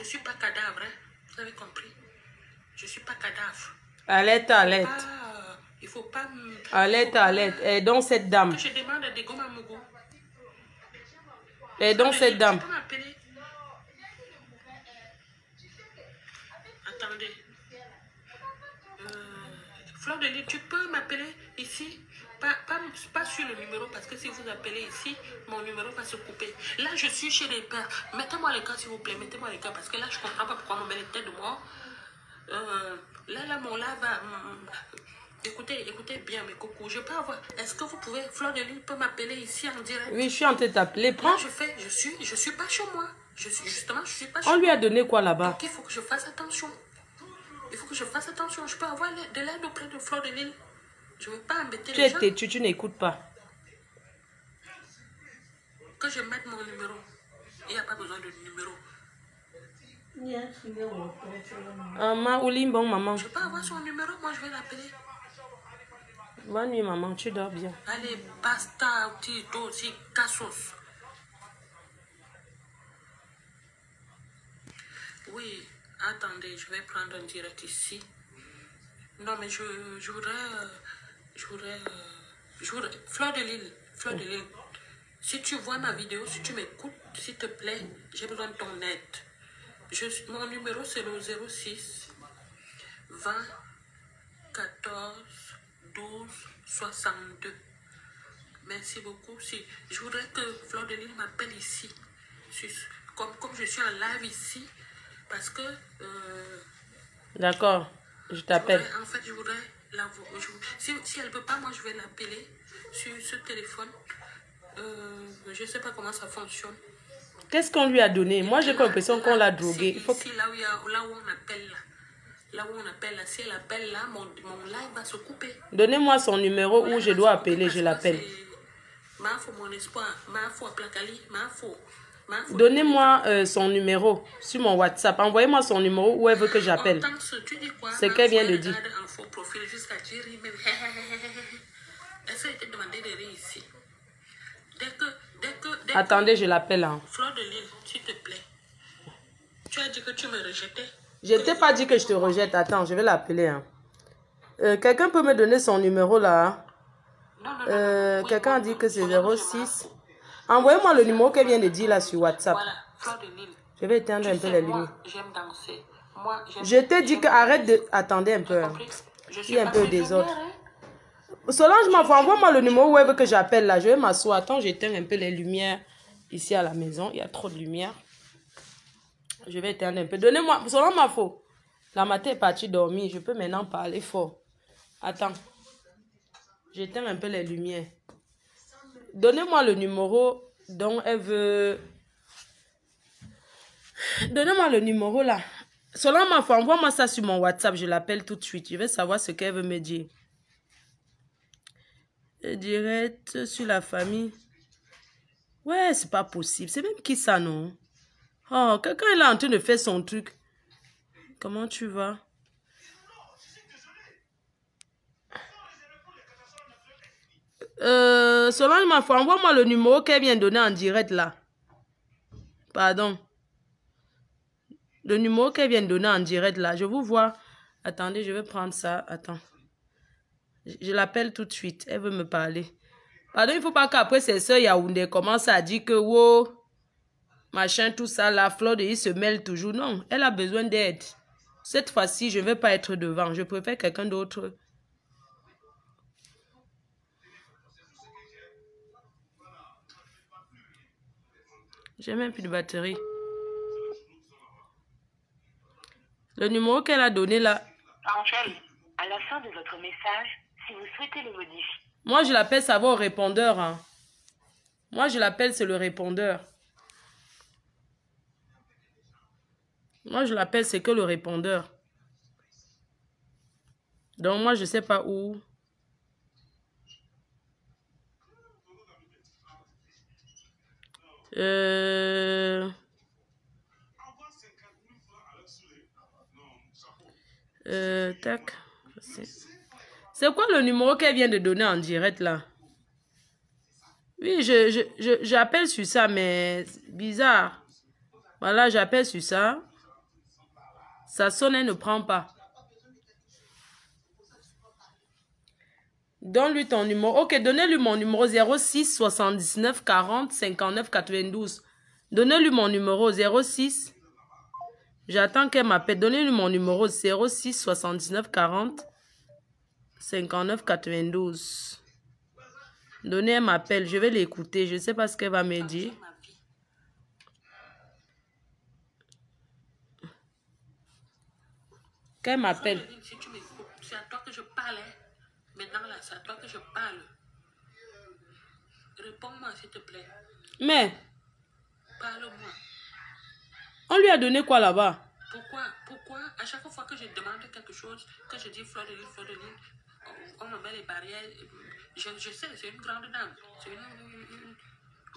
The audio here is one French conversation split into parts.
Je suis pas cadavre, hein. Vous avez compris? Je suis pas cadavre. Alerte, alerte. Il faut pas... Alerte, alerte. Et donc cette dame. Je demande à Degoma Mogo. Et donc cette dame. Tu peux m'appeler? Attendez. Fleur de Lys, tu peux m'appeler ici? Pas sur le numéro, parce que si vous appelez ici, mon numéro va se couper. Là, je suis chez les pères. Mettez-moi les gars, s'il vous plaît. Mettez-moi les gars, parce que là, je ne comprends pas pourquoi on met les têtes de mort. Là, mon là va... Écoutez bien, mes cocos. Je peux avoir... Est-ce que vous pouvez... Fleur de Lys peut m'appeler ici en direct? Oui, je suis en train de t'appeler. Prends. Je suis pas chez moi. Justement, je suis pas chez moi. moi. On lui a donné quoi là-bas? Donc, il faut que je fasse attention. Il faut que je fasse attention. Je peux avoir de l'aide auprès de Fleur de Lys. Je ne veux pas embêter les gens. Tu es têtu, tu n'écoutes pas. Que je mette mon numéro. Il n'y a pas besoin de numéro. Bon, maman. Je peux avoir son numéro, moi je vais l'appeler. Bonne nuit, maman, tu dors bien. Allez, basta, tito, aussi, cassos. Oui, attendez, je vais prendre un direct ici. Non, mais je voudrais... Fleur de Lys, si tu vois ma vidéo, si tu m'écoutes, s'il te plaît, j'ai besoin de ton aide. Mon numéro, c'est le 06 20 14 12 62. Merci beaucoup. Je voudrais que Fleur de Lys m'appelle ici. Comme je suis en live ici, parce que... D'accord, je t'appelle. En fait, je voudrais la voir. Si elle ne peut pas, moi, je vais l'appeler sur ce téléphone. Je ne sais pas comment ça fonctionne. Qu'est-ce qu'on lui a donné? Moi, j'ai l'impression qu'on l'a drogué. Là où on appelle, là, si elle appelle là, mon live va se couper. Donnez-moi son numéro où je dois appeler, je l'appelle. Donnez-moi son numéro sur mon WhatsApp. Envoyez-moi son numéro où elle veut que j'appelle. C'est qu'elle vient de dire. Attendez, je l'appelle. Hein. Fleur de Lys, s'il te plaît. Tu as dit que tu me rejetais. Je ne t'ai pas dit que je te rejette. Attends, je vais l'appeler. Hein. Quelqu'un peut me donner son numéro là? Non. Quelqu'un a dit que c'est 06. Envoyez-moi le numéro qu'elle vient de dire là sur WhatsApp. Voilà, Fleur de Lys. Je vais éteindre un peu les lumières. J'aime danser. Je t'ai dit que arrête de... Attendez un peu. Il y a un peu des autres. Solange, envoie-moi le numéro où elle veut que j'appelle là. Je vais m'asseoir. Attends, j'éteins un peu les lumières ici à la maison. Il y a trop de lumière. Je vais éteindre un peu. Donnez-moi... Solange m'a faux. La matin est partie dormir. Je peux maintenant parler fort. Attends. J'éteins un peu les lumières. Donnez-moi le numéro dont elle veut... Donnez-moi le numéro là. Solange m'a fait, envoie-moi ça sur mon WhatsApp. Je l'appelle tout de suite. Je vais savoir ce qu'elle veut me dire. Direct sur la famille. Ouais, c'est pas possible. C'est même qui ça, non? Oh, quelqu'un est là en train de faire son truc. Comment tu vas? Solange m'a fait, envoie-moi le numéro qu'elle vient de donner en direct là. Pardon. Le numéro qu'elle vient de donner en direct là. Je vous vois. Attendez, je vais prendre ça. Attends. Je l'appelle tout de suite. Elle veut me parler. Pardon, il ne faut pas qu'après ses soeurs Yaoundé commencent à dire que wow, machin, tout ça, la Fleur de Lys se mêle toujours. Non, elle a besoin d'aide. Cette fois-ci, je ne vais pas être devant. Je préfère quelqu'un d'autre. J'ai même plus de batterie. Le numéro qu'elle a donné là. Angèle, à la fin de votre message, si vous souhaitez le modifier. Moi, je l'appelle, ça va au répondeur. Hein. Moi, je l'appelle, c'est le répondeur. Moi, je l'appelle, c'est que le répondeur. Donc, moi, je ne sais pas où. Tac. C'est quoi le numéro qu'elle vient de donner en direct là? Oui, j'appelle sur ça, mais bizarre. Voilà, j'appelle sur ça. Ça sonne, elle ne prend pas. Donne-lui ton numéro. Ok, donnez-lui mon numéro 06 79 40 59 92. Donnez-lui mon numéro 06. J'attends qu'elle m'appelle. Donnez-lui mon numéro 06 79 40 59 92. Donnez, elle m'appelle. Je vais l'écouter. Je ne sais pas ce qu'elle va me dire. Qu'elle m'appelle. Si tu m'écoutes, c'est à toi que je parle. Maintenant, là, c'est à toi que je parle. Réponds-moi, s'il te plaît. Mais, Parle-moi. on lui a donné quoi là-bas? Pourquoi, à chaque fois que je demande quelque chose, que je dis Fleur de Lille, on me met les barrières. Je sais, c'est une grande dame.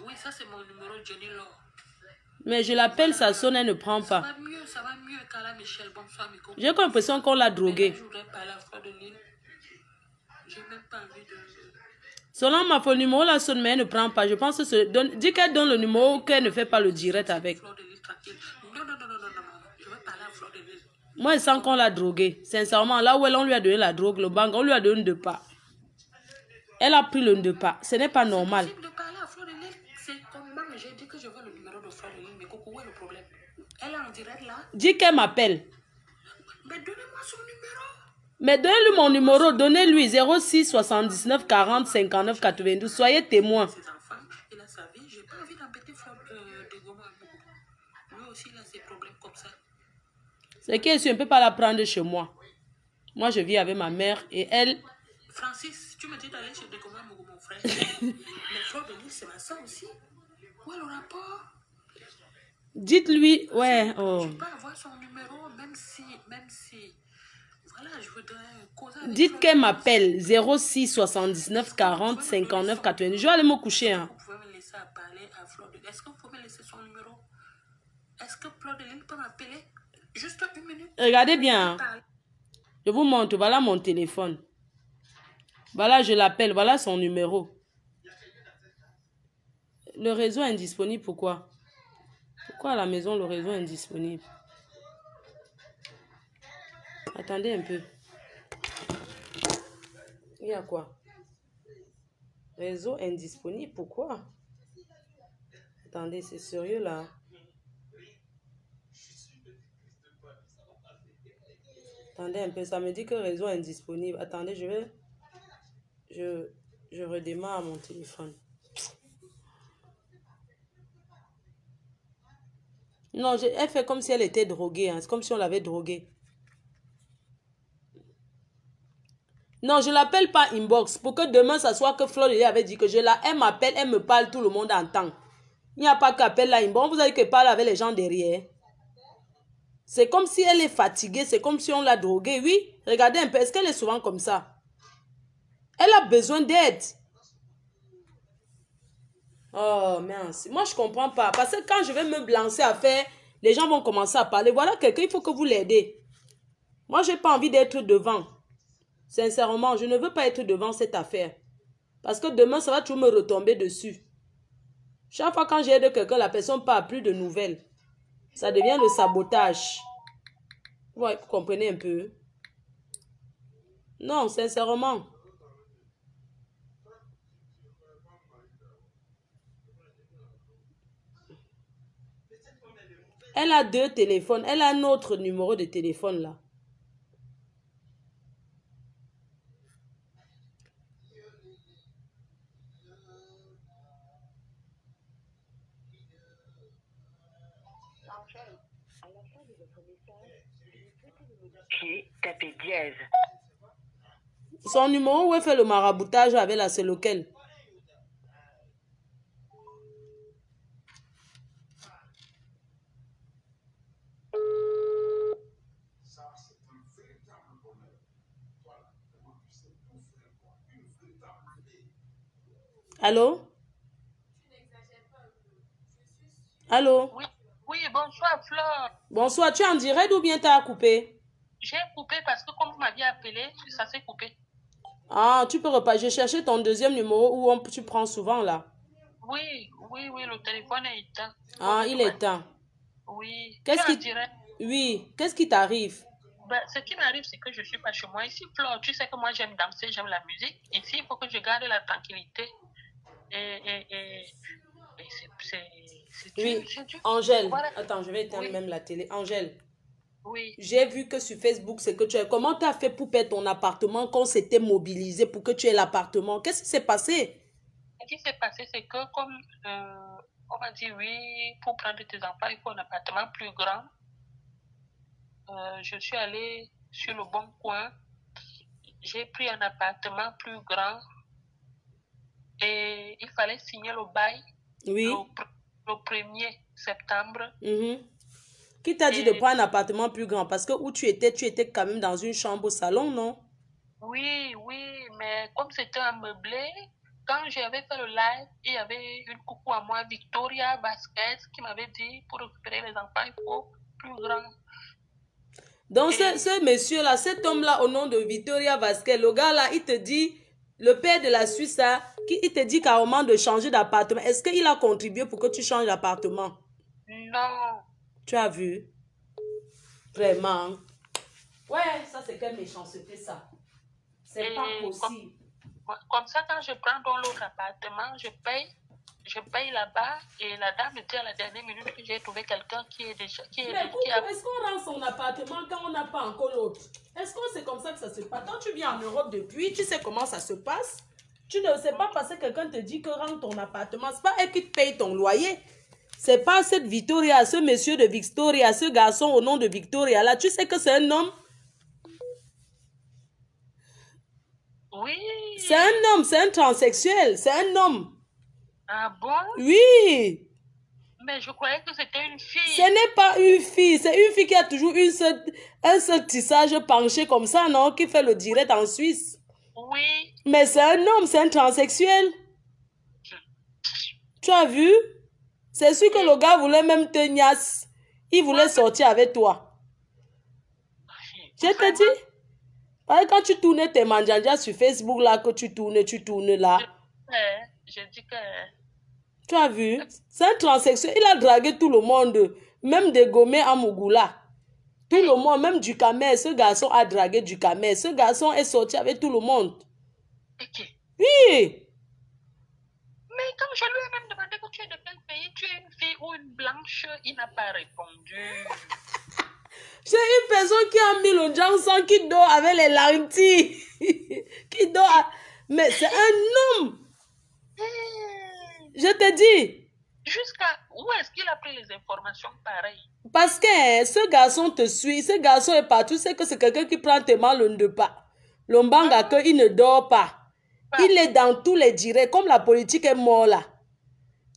Oui, ça, c'est mon numéro, Jenny Law. Mais je l'appelle, ça sonne, elle ne prend pas. Ça va mieux, Carla Michel. Bonsoir, Miko. J'ai l'impression qu'on l'a droguée. Je voudrais parler à Fleur de Lille. J'ai même pas envie de... Selon ma le numéro là sonne, mais elle ne prend pas. Je pense que dis qu'elle donne le numéro, qu'elle ne fait pas le direct avec. Fleur de Lille, tranquille. Non. Je veux parler à Fleur de Lille. Moi, je sens qu'on l'a droguée. Sincèrement, là où on lui a donné la drogue, le bang, on lui a donné deux pas. Elle a pris le deux pas. Ce n'est pas normal. C'est possible de parler à Fleur de Lille. C'est comme moi, j'ai dit que je veux le numéro de Fleur de Lille. Mais Coco, où est le problème? Elle est en direct là. Dis qu'elle m'appelle. Mais donnez-moi son numéro. Mais donnez-lui mon numéro. Donnez-lui 06 79 40 59 92. Soyez témoin. Ses enfants, il a sa vie. J'ai pas envie d'embêter Fleur de Goma. Lui aussi, il a ses problèmes comme ça. C'est que je ne peux pas la prendre chez moi. Moi, je vis avec ma mère et elle... Francis, tu me dis d'aller chez Degoma, mon frère. Mais Fleur de Lille, c'est ma soeur aussi. Où est le rapport? Dites-lui... Ouais, oh. Je peux avoir son numéro, même si... Voilà, je voudrais causer avec Dites Fleur qu'elle de Lille. m'appelle 06 79 40 59 92. Je vais aller me coucher. Hein. Vous pouvez me laisser parler à Fleur de Lille. Est-ce que vous pouvez me laisser son numéro? Est-ce que Fleur de Lille peut m'appeler? Juste une minute. Regardez bien. Hein. Je vous montre. Voilà mon téléphone. Voilà, je l'appelle. Voilà son numéro. Le réseau est indisponible. Pourquoi? Pourquoi à la maison, le réseau est indisponible? Attendez un peu. Il y a quoi? Réseau indisponible. Pourquoi? Attendez, c'est sérieux là. Attendez un peu, ça me dit que réseau indisponible. Attendez, je redémarre mon téléphone. Non, elle fait comme si elle était droguée. Hein. C'est comme si on l'avait droguée. Non, je ne l'appelle pas inbox. Pour que demain, ça soit que Fleur avait dit que elle m'appelle, elle me parle, tout le monde entend. Il n'y a pas qu'appelle la inbox. Vous avez que parler avec les gens derrière. C'est comme si elle est fatiguée. C'est comme si on l'a droguée. Oui, regardez un peu. Est-ce qu'elle est souvent comme ça? Elle a besoin d'aide. Oh, mince. Moi, je ne comprends pas. Parce que quand je vais me lancer à faire, les gens vont commencer à parler. Voilà quelqu'un, il faut que vous l'aidez. Moi, je n'ai pas envie d'être devant. Sincèrement, je ne veux pas être devant cette affaire. Parce que demain, ça va toujours me retomber dessus. Chaque fois quand j'aide quelqu'un, la personne n'a plus de nouvelles. Ça devient le sabotage. Ouais, vous comprenez un peu? Non, sincèrement. Elle a deux téléphones. Elle a un autre numéro de téléphone là. Tapez dièse. Son numéro où elle fait le maraboutage avec la, c'est lequel? Allô? Allô? Oui, bonsoir Fleur. Bonsoir, tu es en direct ou bien tu as coupé? J'ai coupé parce que comme vous m'aviez appelé, ça s'est coupé. Ah, tu peux repas. J'ai cherché ton deuxième numéro où tu prends souvent là. Oui, le téléphone est éteint. Ah, il est éteint. Oui. Qu'est-ce qui... Oui, qu'est-ce qui t'arrive? Ben, ce qui m'arrive, c'est que je ne suis pas chez moi. Ici, Flore, tu sais que moi, j'aime danser, j'aime la musique. Ici, il faut que je garde la tranquillité. Et c'est Oui, dur, c'est dur. Angèle, Voilà. attends, je vais éteindre Oui. même la télé. Angèle, Oui. j'ai vu que sur Facebook, c'est que tu as... Comment tu as fait pour perdre ton appartement quand s'était mobilisé pour que tu aies l'appartement? Qu'est-ce qui s'est passé? Ce qui s'est passé, c'est que comme on m'a dit, oui, pour prendre tes enfants, il faut un appartement plus grand. Je suis allée sur le bon coin. J'ai pris un appartement plus grand et il fallait signer le bail Oui. le 1er septembre. Qui t'a dit de prendre un appartement plus grand? Parce que où tu étais quand même dans une chambre au salon, non? Oui, mais comme c'était un meublé, quand j'avais fait le live, il y avait une coucou à moi, Victoria Vasquez, qui m'avait dit pour récupérer les enfants, il faut plus grand. Donc, ce monsieur-là, cet homme-là, au nom de Victoria Vasquez, le gars-là, il te dit, le père de la Suisse, là, il te dit carrément de changer d'appartement. Est-ce qu'il a contribué pour que tu changes d'appartement? Non. Tu as vu? Vraiment. Ouais, ça, c'est quelle méchanceté, ça. C'est pas possible. Comme ça, quand je prends dans l'autre appartement, je paye là-bas et la dame me dit à la dernière minute que j'ai trouvé quelqu'un qui est déjà... Mais pourquoi est-ce qu'on rend son appartement quand on n'a pas encore l'autre? Est-ce que c'est comme ça que ça se passe? Quand tu viens en Europe depuis, tu sais comment ça se passe? Tu ne sais pas parce que quelqu'un te dit que rends ton appartement. C'est pas elle qui te paye ton loyer. C'est pas cette Victoria, ce monsieur de Victoria, ce garçon au nom de Victoria là. Tu sais que c'est un homme? Oui. C'est un homme, c'est un transsexuel, c'est un homme. Ah bon? Oui. Mais je croyais que c'était une fille. Ce n'est pas une fille, c'est une fille qui a toujours un seul tissage penché comme ça, non? Qui fait le direct en Suisse. Oui. Mais c'est un homme, c'est un transsexuel. Tu as vu? C'est sûr que le gars voulait même te niasse. Il voulait sortir avec toi. Je te dis. Parce que quand tu tournes tes manjanjas sur Facebook, là, que tu tournes là. Je dis que... Tu as vu? C'est un transsexuel. Il a dragué tout le monde. Même des Gomé à Mougoula. Tout le monde, même du Camer. Ce garçon a dragué du Camer. Ce garçon est sorti avec tout le monde. Ok. Oui. Mais quand je lui ai même demandé que tu es de quel pays, tu es une fille ou une blanche, il n'a pas répondu. C'est une personne qui a mis le Johnson qui dort avec les lentilles. Qui dort. Mais c'est un homme. Je te dis. Jusqu'à où est-ce qu'il a pris les informations pareilles? Parce que ce garçon te suit. Ce garçon est partout. C'est que c'est quelqu'un qui prend tellement le ne pas. L'ombanga qu'il ne dort pas. Il est dans tous les directs. Comme la politique est morte là.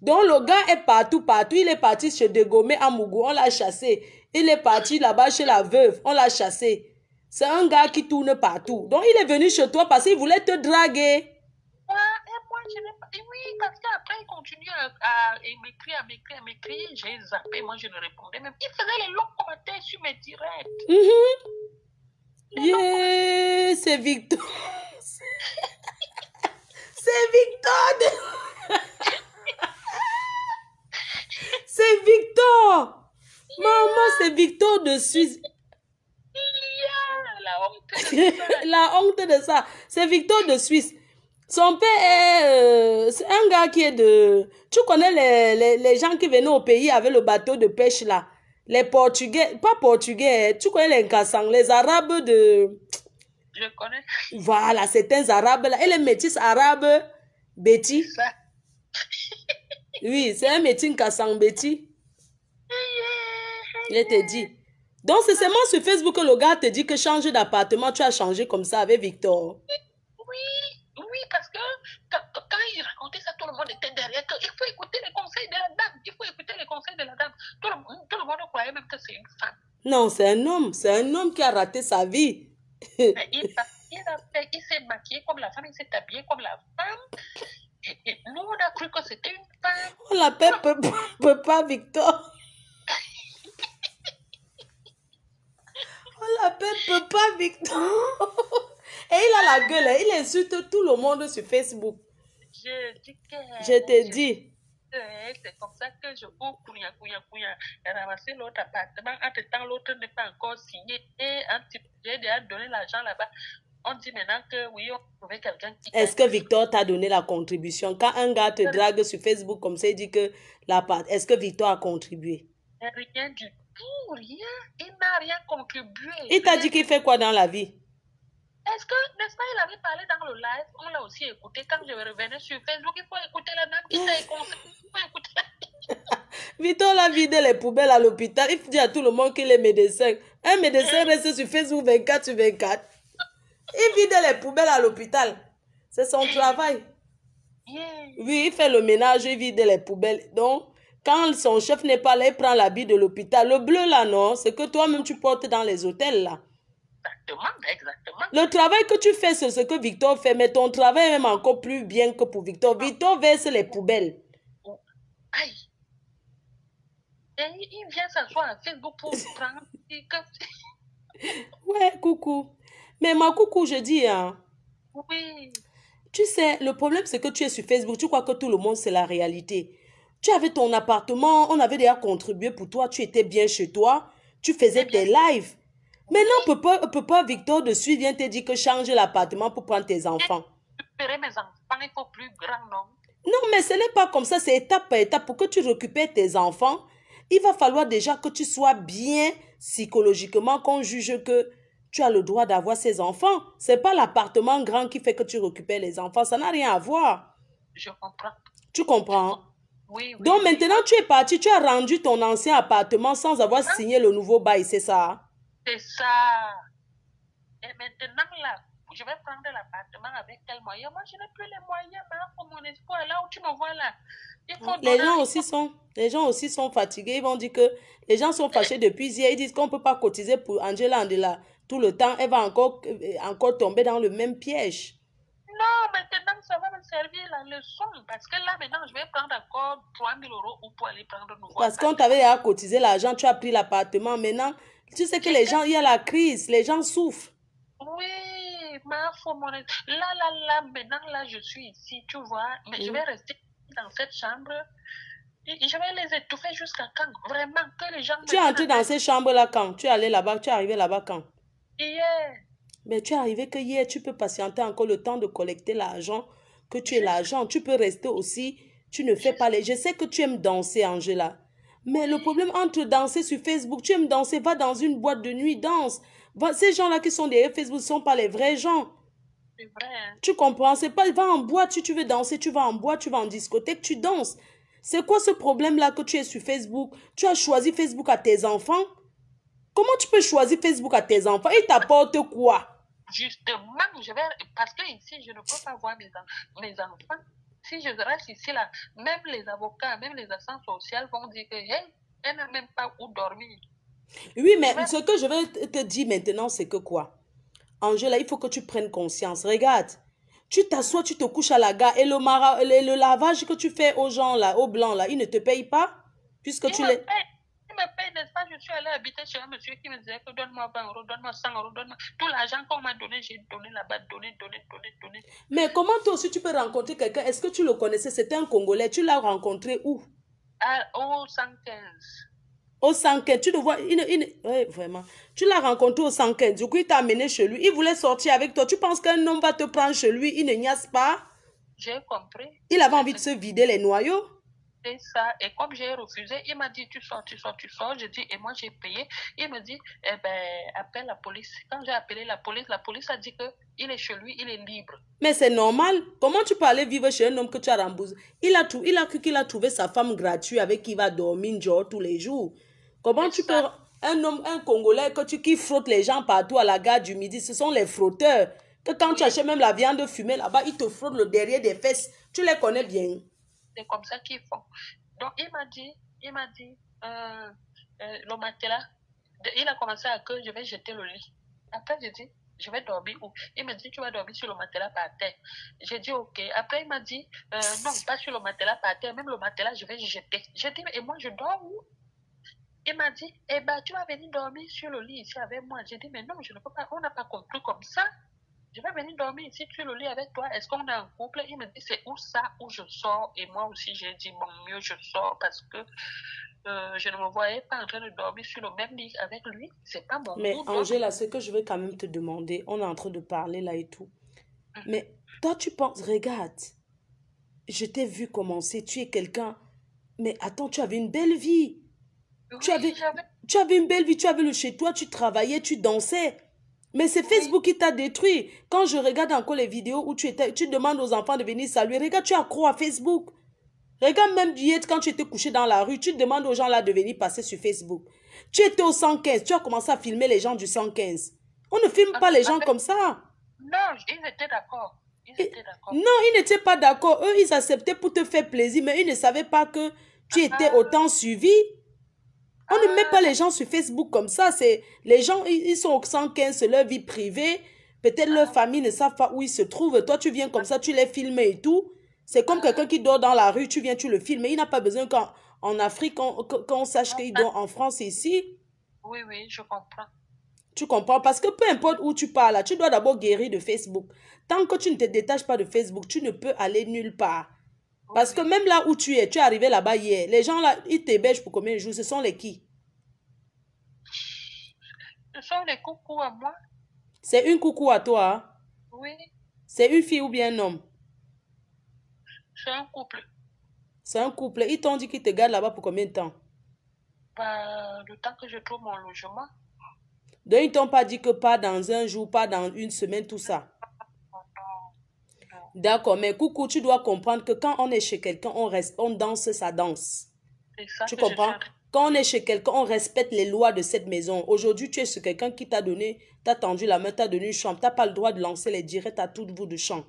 Donc le gars est partout. Il est parti chez Degomé à Mougou. On l'a chassé. Il est parti là-bas chez la veuve. On l'a chassé. C'est un gars qui tourne partout. Donc il est venu chez toi parce qu'il voulait te draguer. Et moi, je n'ai pas... Oui, parce qu'après, il continue à m'écrire. J'ai zappé. Moi, je ne répondais même. Il faisait les longs commentaires sur mes directs. Yeah, c'est Victor. C'est Victor. C'est Victor. Maman, c'est Victor de Suisse. La honte de ça. La honte de ça. C'est Victor de Suisse. Son père est c'est un gars qui est de... Tu connais les gens qui venaient au pays avec le bateau de pêche là. Les Portugais, pas Portugais, tu connais les Nkassang, les Arabes de... Je connais. Voilà, c'est un Arabe là. Et les métis arabes, Betty. Ça. Oui, c'est un métis Nkassang Betty. Je te dis. Donc c'est seulement sur Facebook que le gars te dit que changer d'appartement, tu as changé comme ça avec Victor. Oui, parce que quand il racontait ça, tout le monde était derrière. Il faut écouter les conseils de la dame. Il faut écouter les conseils de la dame. Tout le monde croyait même que c'est une femme. Non, c'est un homme. C'est un homme qui a raté sa vie. Mais il s'est maquillé comme la femme, il s'est habillé comme la femme. Et nous, on a cru que c'était une femme. On l'appelle Papa Victor. On l'appelle Papa Victor. Et il a la gueule. Il insulte tout le monde sur Facebook. Je dis que... Je te dis. c'est comme ça que je cours, ramasser l'autre appartement. Entre-temps, l'autre n'est pas encore signé. Et j'ai déjà donné l'argent là-bas. On dit maintenant que oui, on trouvait quelqu'un qui... Est-ce que Victor t'a donné la contribution? Quand un gars te drague sur Facebook comme ça, il dit que est-ce que Victor a contribué? Rien du tout, rien. Il n'a rien contribué. Il t'a dit qu'il fait quoi dans la vie? Est-ce que, n'est-ce pas, il avait parlé dans le live, on l'a aussi écouté. Quand je revenais sur Facebook, il faut écouter la dame qui t'a écouté. Il faut écouter la... Victor l'a vidé les poubelles à l'hôpital. Il dit à tout le monde qu'il est médecin. Un médecin reste sur Facebook 24 sur 24. Il vide les poubelles à l'hôpital. C'est son travail. Oui, il fait le ménage, il vide les poubelles. Donc, quand son chef n'est pas là, il prend l'habit de l'hôpital. Le bleu là, non, c'est que toi-même tu portes dans les hôtels là. Exactement. Le travail que tu fais, c'est ce que Victor fait, mais ton travail est même encore plus bien que pour Victor. Victor verse les poubelles. Aïe. Et il vient s'asseoir à Facebook pour prendre... Ouais, coucou. Mais ma coucou, je dis, hein. Oui. Tu sais, le problème, c'est que tu es sur Facebook, tu crois que tout le monde, c'est la réalité. Tu avais ton appartement, on avait déjà contribué pour toi, tu étais bien chez toi, tu faisais tes lives. Maintenant, peut pas Victor dessus vient te dire que change l'appartement pour prendre tes enfants. Récupérer mes enfants, il faut plus grand, non? Non, mais ce n'est pas comme ça, c'est étape par étape. Pour que tu récupères tes enfants, il va falloir déjà que tu sois bien psychologiquement, qu'on juge que tu as le droit d'avoir ces enfants. Ce n'est pas l'appartement grand qui fait que tu récupères les enfants. Ça n'a rien à voir. Je comprends. Tu comprends? Oui. Donc maintenant, tu es parti, tu as rendu ton ancien appartement sans avoir signé le nouveau bail, c'est ça? C'est ça. Et maintenant, là, je vais prendre l'appartement avec quel moyen? Moi, je n'ai plus les moyens, mais pour mon espoir, là où tu me vois là. Les gens aussi sont fatigués. Ils vont dire que les gens sont fâchés depuis hier. Ils disent qu'on ne peut pas cotiser pour Angela Andela tout le temps. Elle va encore tomber dans le même piège. Non, maintenant, ça va me servir la leçon. Parce que là, maintenant, je vais prendre encore 3 000 € ou pour aller prendre un nouveau. Parce qu'on t'avait déjà cotisé l'argent, tu as pris l'appartement. Maintenant, tu sais que les gens, il y a la crise. Les gens souffrent. Oui, ma foi, maintenant, là, je suis ici, tu vois. Mais je vais rester dans cette chambre. Et je vais les étouffer jusqu'à quand? Vraiment, que les gens... Tu es entré dans ces chambres-là quand? Tu es allé là-bas, tu es arrivé là-bas quand? Hier. Mais tu es arrivé que hier, tu peux patienter encore le temps de collecter l'argent, que tu aies l'argent. Tu peux rester aussi, tu ne fais pas les... Je sais que tu aimes danser, Angela. Mais le problème entre danser sur Facebook, tu aimes danser, va dans une boîte de nuit, danse. Ces gens-là qui sont derrière Facebook ne sont pas les vrais gens. C'est vrai. Hein? Tu comprends? C'est pas, va en boîte, si tu veux danser, tu vas en boîte, tu vas en discothèque, tu danses. C'est quoi ce problème-là que tu es sur Facebook? Tu as choisi Facebook à tes enfants? Comment tu peux choisir Facebook à tes enfants? Ils t'apportent quoi? Justement, parce que ici, je ne peux pas voir mes enfants. Si je reste ici, là, même les avocats, même les assistants sociaux vont dire que, hey, elle n'a même pas où dormir. Oui, mais ce que je vais te dire maintenant, c'est que quoi? Angela, il faut que tu prennes conscience. Regarde, tu t'assois, tu te couches à la gare et le lavage que tu fais aux gens, là, aux blancs, là, ils ne te payent pas? Puisque tu les... Il me paye, n'est-ce pas? Je suis allée habiter chez un monsieur qui me disait que donne-moi 20 €, donne-moi 100 €, donne-moi tout l'argent qu'on m'a donné, j'ai donné là-bas, donné. Mais comment toi aussi tu peux rencontrer quelqu'un? Est-ce que tu le connaissais? C'était un Congolais. Tu l'as rencontré où? Au 115. Au 115, tu le vois, oui, vraiment. Tu l'as rencontré au 115, du coup il t'a amené chez lui. Il voulait sortir avec toi. Tu penses qu'un homme va te prendre chez lui? Il ne niaise pas. J'ai compris. Il avait envie de se vider les noyaux. C'est ça. Et comme j'ai refusé, il m'a dit tu sors. J'ai dit et moi j'ai payé. Il me dit eh ben appelle la police. Quand j'ai appelé la police a dit que il est chez lui, il est libre. Mais c'est normal. Comment tu peux aller vivre chez un homme que tu as remboursé? Il a cru qu'il a trouvé sa femme gratuite avec qui il va dormir genre tous les jours. Comment tu peux... Un homme, un Congolais qui frotte les gens partout à la gare du Midi, ce sont les frotteurs. Que quand tu achètes même la viande fumée là-bas, ils te frottent le derrière des fesses. Tu les connais bien. C'est comme ça qu'ils font. Donc, il m'a dit, le matelas, il a commencé à que je vais jeter le lit. Après, j'ai dit, je vais dormir où? Il m'a dit, tu vas dormir sur le matelas par terre. J'ai dit, ok. Après, il m'a dit, non, pas sur le matelas par terre, même le matelas, je vais jeter. J'ai dit, et moi, je dors où? Il m'a dit, eh ben, tu vas venir dormir sur le lit ici avec moi. J'ai dit, mais non, je ne peux pas, on n'a pas compris comme ça. je vais venir dormir ici, tu le lis avec toi. Est-ce qu'on est en couple? Il me dit, c'est où ça, où je sors. Et moi aussi, j'ai dit, bon, mieux je sors parce que je ne me voyais pas en train de dormir sur le même lit avec lui. C'est pas mon Mais goût. Angela, ce que je veux quand même te demander, on est en train de parler là et tout. Mais toi, tu penses, regarde, je t'ai vu commencer, tu es quelqu'un, mais attends, tu avais une belle vie. Oui, Tu avais une belle vie, tu avais le chez toi, tu travaillais, tu dansais. Mais c'est Facebook qui t'a détruit. Quand je regarde encore les vidéos où tu demandes aux enfants de venir saluer, regarde, tu es accro à Facebook. Regarde même hier, quand tu étais couché dans la rue, tu demandes aux gens là de venir passer sur Facebook. Tu étais au 115, tu as commencé à filmer les gens du 115. On ne filme pas les gens comme ça. Non, ils étaient d'accord. Non, ils n'étaient pas d'accord. Eux, ils acceptaient pour te faire plaisir, mais ils ne savaient pas que tu étais autant suivi. On ne met pas les gens sur Facebook comme ça. Les gens, ils sont au 115, c'est leur vie privée. Peut-être leur famille ne savent pas où ils se trouvent. Toi, tu viens comme ça, tu les filmes et tout. C'est comme quelqu'un qui dort dans la rue, tu viens, tu le filmes. Mais il n'a pas besoin qu'en Afrique, qu'on sache qu'il dort en France ici. Oui, oui, je comprends. Tu comprends? Parce que peu importe où tu pars là, tu dois d'abord guérir de Facebook. Tant que tu ne te détaches pas de Facebook, tu ne peux aller nulle part. Parce que même là où tu es arrivé là-bas hier, les gens là, ils t'hébergent pour combien de jours? Ce sont les qui? Ce sont les coucous à moi. C'est une coucou à toi? Hein? Oui. C'est une fille ou bien un homme? C'est un couple. C'est un couple. Ils t'ont dit qu'ils te gardent là-bas pour combien de temps? Bah, le temps que je trouve mon logement. Donc, ils t'ont pas dit que pas dans un jour, pas dans une semaine, tout ça. D'accord, mais coucou, tu dois comprendre que quand on est chez quelqu'un, on danse sa danse. Tu comprends? Quand on est chez quelqu'un, on respecte les lois de cette maison. Aujourd'hui, tu es chez quelqu'un qui t'a tendu la main, t'a donné une chambre. Tu n'as pas le droit de lancer les directs à tout bout de champ.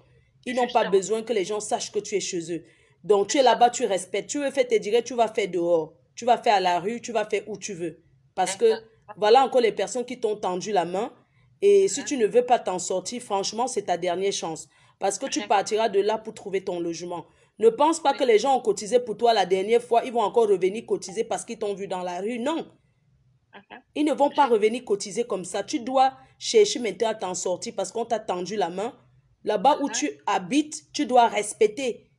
Ils n'ont pas besoin que les gens sachent que tu es chez eux. Donc, tu es là-bas, tu respectes. Tu veux faire tes directs, tu vas faire dehors. Tu vas faire à la rue, tu vas faire où tu veux. Parce que voilà encore les personnes qui t'ont tendu la main. Et si tu ne veux pas t'en sortir, franchement, c'est ta dernière chance. Parce que tu partiras de là pour trouver ton logement. Ne pense pas que les gens ont cotisé pour toi la dernière fois. Ils vont encore revenir cotiser parce qu'ils t'ont vu dans la rue. Non. Ils ne vont pas revenir cotiser comme ça. Tu dois chercher maintenant à t'en sortir parce qu'on t'a tendu la main. Là-bas où tu habites, tu dois respecter.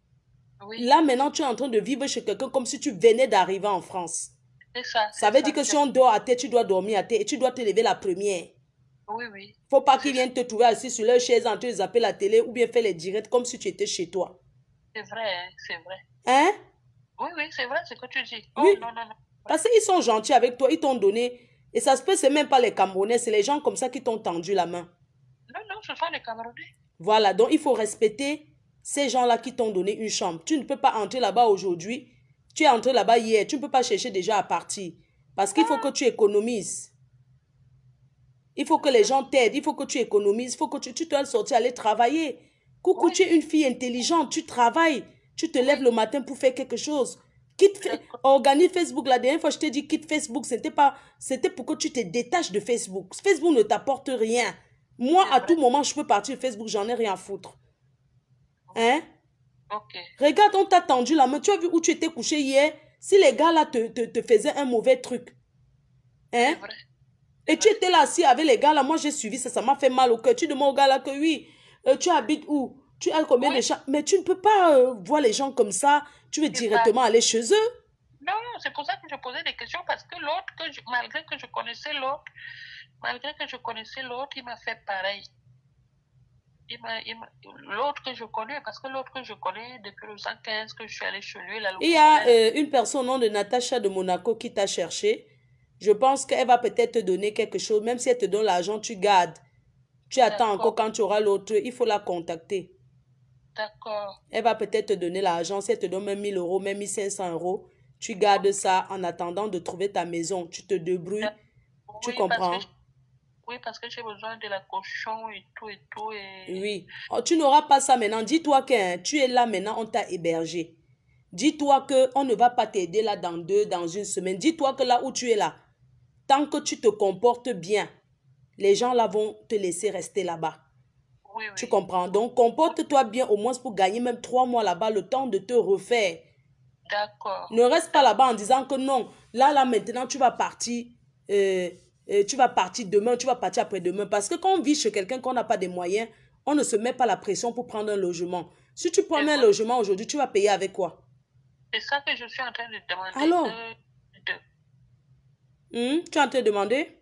Là, maintenant, tu es en train de vivre chez quelqu'un comme si tu venais d'arriver en France. Ça veut dire que si on dort à terre, tu dois dormir à terre et tu dois te lever la première. Oui, oui. Faut pas qu'ils viennent te trouver assis sur leur chaise en train de zapper la télé ou bien faire les directs comme si tu étais chez toi. C'est vrai, c'est vrai. Hein? Oui, oui, c'est vrai ce que tu dis. Oui. Oh, non, non, non. Parce qu'ils sont gentils avec toi, ils t'ont donné. Et ça se peut, c'est même pas les Camerounais, c'est les gens comme ça qui t'ont tendu la main. Non, non, ce sont les Camerounais. Voilà, donc il faut respecter ces gens-là qui t'ont donné une chambre. Tu ne peux pas entrer là-bas aujourd'hui. Tu es entré là-bas hier, tu ne peux pas chercher déjà à partir. Parce qu'il faut que tu économises. Il faut que les gens t'aident, il faut que tu économises, il faut que tu dois sortir, aller travailler. Coucou, tu es une fille intelligente, tu travailles, tu te lèves le matin pour faire quelque chose. Organise Facebook. La dernière fois, je t'ai dit quitte Facebook, c'était pour que tu te détaches de Facebook. Facebook ne t'apporte rien. Moi, à tout moment, je peux partir de Facebook, j'en ai rien à foutre. Hein? Ok. Regarde, on t'a tendu la main. Tu as vu où tu étais couché hier? Si les gars là te faisaient un mauvais truc. Hein? C'est vrai. Et tu étais là assis avec les gars là, moi j'ai suivi ça, ça m'a fait mal au cœur. Tu demandes aux gars là que oui, tu habites où? Tu as combien de chats? Mais tu ne peux pas voir les gens comme ça. Tu veux directement aller chez eux? Non, c'est pour ça que je posais des questions parce que l'autre, malgré que je connaissais l'autre, il m'a fait pareil. L'autre que je connais, parce que l'autre que je connais, depuis le 115 que je suis allée chez lui. Là, il y a une personne au nom de Natacha de Monaco qui t'a cherché. Je pense qu'elle va peut-être te donner quelque chose. Même si elle te donne l'argent, tu gardes. Tu attends encore quand tu auras l'autre. Il faut la contacter. D'accord. Elle va peut-être te donner l'argent. Si elle te donne même 1000 euros, même 1500 euros, tu gardes ça en attendant de trouver ta maison. Tu te débrouilles. Oui, tu comprends? Oui, parce que j'ai besoin de la caution et tout et tout. Oui. Oh, tu n'auras pas ça maintenant. Dis-toi que tu es là maintenant, on t'a hébergé. Dis-toi qu'on ne va pas t'aider là dans une semaine. Dis-toi que là où tu es là, tant que tu te comportes bien, les gens là vont te laisser rester là-bas. Oui, oui. Tu comprends? Donc, comporte-toi bien au moins pour gagner même 3 mois là-bas, le temps de te refaire. D'accord. Ne reste pas là-bas en disant que non, là maintenant, tu vas partir demain, tu vas partir après-demain. Parce que quand on vit chez quelqu'un qu'on n'a pas de moyens, On ne se met pas la pression pour prendre un logement. Si tu prends un logement aujourd'hui, tu vas payer avec quoi? C'est ça que je suis en train de demander. Alors? Tu es en train de demander?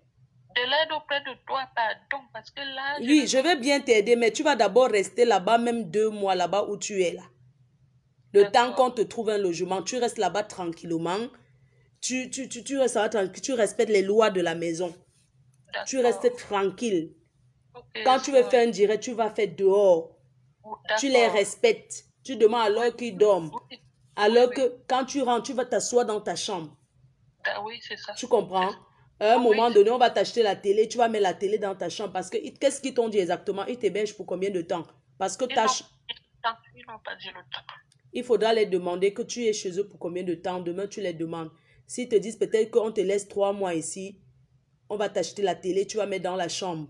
De l'aide auprès de toi, pardon, parce que là... Oui, je vais bien t'aider, mais tu vas d'abord rester là-bas, même 2 mois là-bas où tu es là. Le temps qu'on te trouve un logement, tu restes là-bas tranquillement. Tu restes là tranquille, tu respectes les lois de la maison. Tu restes tranquille. Quand tu veux faire un direct, tu vas faire dehors. Tu les respectes. Tu demandes à l'heure qu'ils dorment. Alors que quand tu rentres, tu vas t'asseoir dans ta chambre. Oui, c'est ça. Tu comprends? À un moment donné, on va t'acheter la télé. Tu vas mettre la télé dans ta chambre. Parce que qu'est-ce qu'ils t'ont dit exactement? Ils t'hébergent pour combien de temps? Parce que ils n'ont pas dit le temps. Il faudra les demander que tu es chez eux pour combien de temps. Demain, tu les demandes. S'ils te disent peut-être qu'on te laisse 3 mois ici, on va t'acheter la télé, tu vas mettre dans la chambre.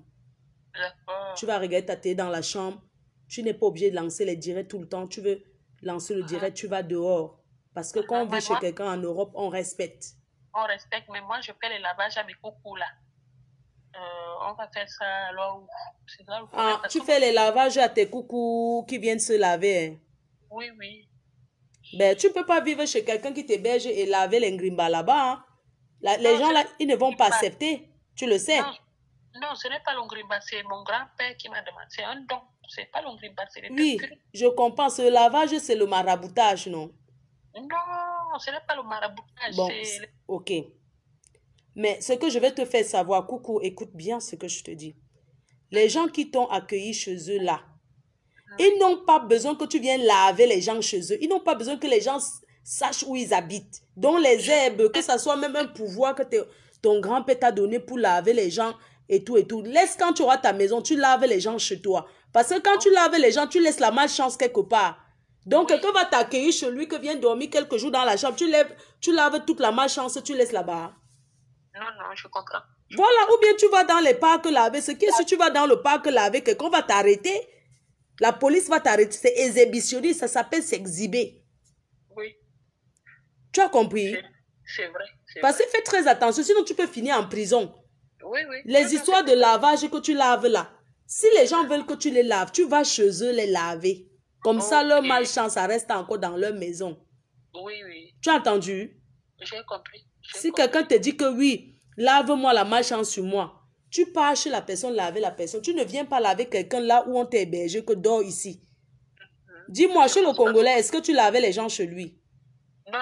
Tu vas regarder ta télé dans la chambre. Tu n'es pas obligé de lancer les directs tout le temps. Tu veux lancer le direct, tu vas dehors. Parce que quand on vit chez quelqu'un en Europe, on respecte. On respecte, mais moi, je fais les lavages à mes coucous là. On va faire ça alors où... tu fais les lavages à tes coucous qui viennent se laver. Hein? Oui, oui. Ben, tu ne peux pas vivre chez quelqu'un qui t'héberge et laver les ngrimba là-bas. Hein? Les gens là, ils ne vont pas accepter. Tu le sais. Non, ce n'est pas l'ongrimba, c'est mon grand-père qui m'a demandé. C'est un don. Ce n'est pas l'ongrimba, c'est le Oui, je comprends. Ce lavage, c'est le maraboutage, non? Non, ce n'est pas le maraboutage. Bon, ok. Mais ce que je vais te faire savoir, coucou, écoute bien ce que je te dis. Les gens qui t'ont accueilli chez eux là, ils n'ont pas besoin que tu viennes laver les gens chez eux. Ils n'ont pas besoin que les gens sachent où ils habitent. Donc les herbes, que ça soit même un pouvoir que ton grand-père t'a donné pour laver les gens et tout et tout. Laisse quand tu auras ta maison, tu laves les gens chez toi. Parce que quand tu laves les gens, tu laisses la malchance quelque part. Donc quelqu'un va t'accueillir chez lui, que vient dormir quelques jours dans la chambre. Tu laves toute la malchance, tu laisses là-bas. Non, je comprends. Voilà, ou bien tu vas dans les parcs laver. Ce qui est, si tu vas dans le parc laver, quelqu'un va t'arrêter. La police va t'arrêter. C'est exhibitionniste, ça s'appelle s'exhiber. Oui. Tu as compris? C'est vrai. Parce que fais très attention, sinon tu peux finir en prison. Oui. Les histoires de lavage que tu laves là, si les gens veulent que tu les laves, tu vas chez eux les laver. Comme ça, leur malchance, ça reste encore dans leur maison. Oui. Tu as entendu? J'ai compris. Si quelqu'un te dit que oui, lave-moi la malchance sur moi, tu pars chez la personne laver la personne. Tu ne viens pas laver quelqu'un là où on t'a hébergé que dort ici. Dis-moi, chez le Congolais, est-ce que tu lavais les gens chez lui? Non.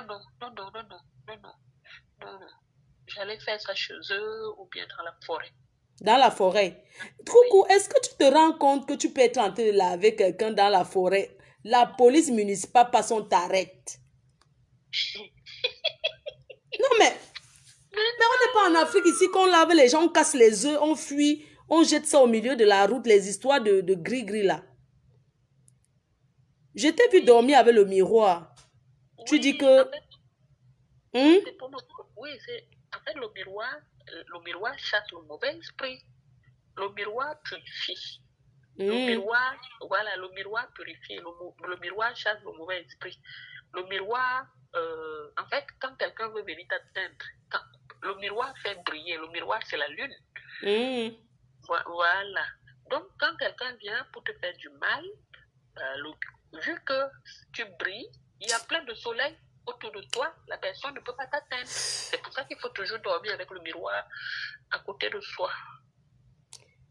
J'allais faire ça chez eux ou bien dans la forêt. Dans la forêt. Coucou, est-ce que tu te rends compte que tu peux être en train de laver quelqu'un dans la forêt? La police municipale passe, on t'arrête. Non mais on n'est pas en Afrique ici qu'on lave les gens, on casse les œufs, on fuit, on jette ça au milieu de la route, les histoires de gris-gris là. Je t'ai vu dormir avec le miroir. Tu dis que... En fait, oui, c'est... En fait, le miroir chasse le mauvais esprit. Le miroir purifie. Le miroir purifie. Le miroir chasse le mauvais esprit. Le miroir, en fait, quand quelqu'un veut venir t'atteindre, le miroir fait briller. Le miroir, c'est la lune. Voilà. Donc, quand quelqu'un vient pour te faire du mal, vu que tu brilles, il y a plein de soleil autour de toi, la personne ne peut pas t'atteindre. C'est pour ça qu'il faut toujours dormir avec le miroir à côté de soi.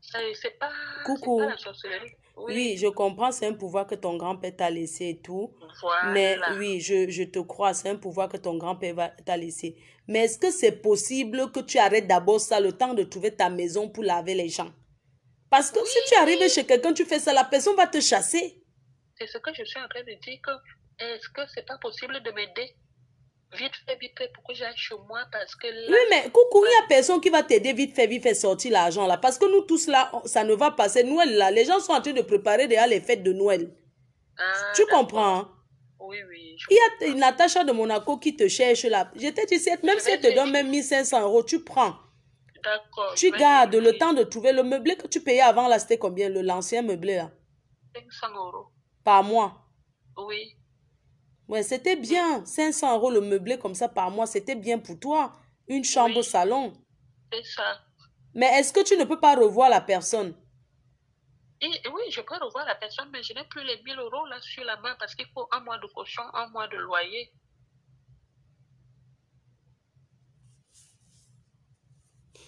C'est pas la sorcellerie. Oui, je comprends, c'est un pouvoir que ton grand-père t'a laissé et tout. Voilà. Mais oui, je te crois, c'est un pouvoir que ton grand-père t'a laissé. Mais est-ce que c'est possible que tu arrêtes d'abord ça, le temps de trouver ta maison pour laver les gens? Parce que si tu arrives chez quelqu'un, tu fais ça, la personne va te chasser. C'est ce que je suis en train de dire, que est-ce que c'est pas possible de m'aider vite fait pour que j'aille chez moi, parce que là... Oui, mais coucou, il n'y a personne qui va t'aider vite fait sortir l'argent là, parce que nous tous là, ça ne va pas, c'est Noël là, les gens sont en train de préparer déjà les fêtes de Noël. Tu comprends? Hein? Oui. Il y a une Natacha de Monaco qui te cherche là. Je t'ai dit, même si elle te donne même 1500 €, tu prends. D'accord. Tu gardes le temps de trouver le meublé que tu payais avant là, c'était combien, l'ancien meublé là? 500 € par mois. Oui. Ouais, c'était bien. 500 € le meublé comme ça par mois, c'était bien pour toi. Une chambre salon. C'est ça. Mais est-ce que tu ne peux pas revoir la personne? Et oui, je peux revoir la personne, mais je n'ai plus les 1000 euros là sur la main parce qu'il faut un mois de caution, un mois de loyer.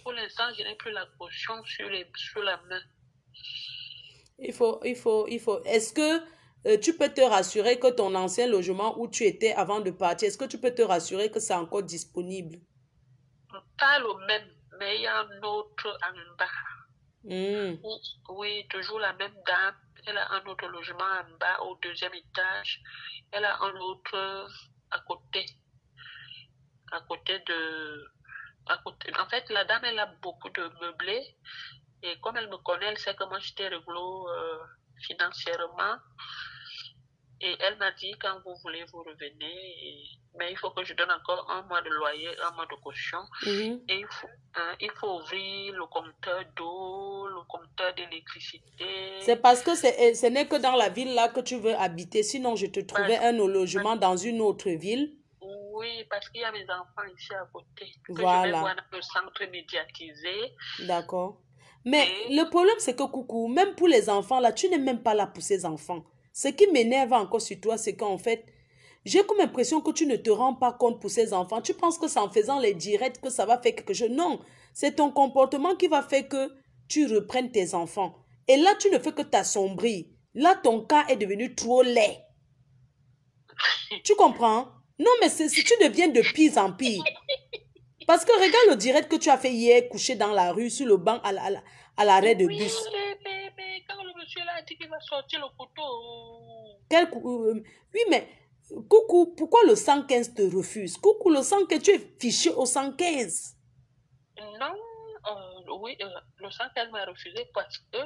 Pour l'instant, je n'ai plus la caution sur la main. Il faut. Est-ce que tu peux te rassurer que ton ancien logement où tu étais avant de partir, est-ce que tu peux te rassurer que c'est encore disponible? Pas le même, mais il y a un autre en bas. Oui, toujours la même dame. Elle a un autre logement en bas, au 2e étage. Elle a un autre à côté. À côté. En fait, la dame, elle a beaucoup de meublés. Et comme elle me connaît, elle sait que moi, j'étais réglo financièrement. Et elle m'a dit, quand vous voulez, vous revenez. Mais il faut que je donne encore un mois de loyer, un mois de caution. Et il faut ouvrir le compteur d'eau, le compteur d'électricité. C'est parce que ce n'est que dans la ville là que tu veux habiter. Sinon, je te trouvais un logement dans une autre ville. Oui, parce qu'il y a mes enfants ici à côté. Voilà. Que je vais voir dans le centre médiatisé. D'accord. Mais le problème, c'est que, coucou, même pour les enfants, là, tu n'es même pas là pour ces enfants. Ce qui m'énerve encore sur toi, c'est qu'en fait, j'ai comme l'impression que tu ne te rends pas compte pour ces enfants. Tu penses que c'est en faisant les directs que ça va faire quelque chose. Non, c'est ton comportement qui va faire que tu reprennes tes enfants. Et là, tu ne fais que t'assombrir. Là, ton cas est devenu trop laid. Tu comprends? Non, mais si tu deviens de pire en pire. Parce que regarde le direct que tu as fait hier, couché dans la rue, sur le banc à l'arrêt de bus. Mais quand le monsieur là a dit qu'il va sortir le Oui, couteau. mais coucou, pourquoi le 115 te refuse? Coucou, le 115, tu es fiché au 115. Non, oui, le 115 m'a refusé parce que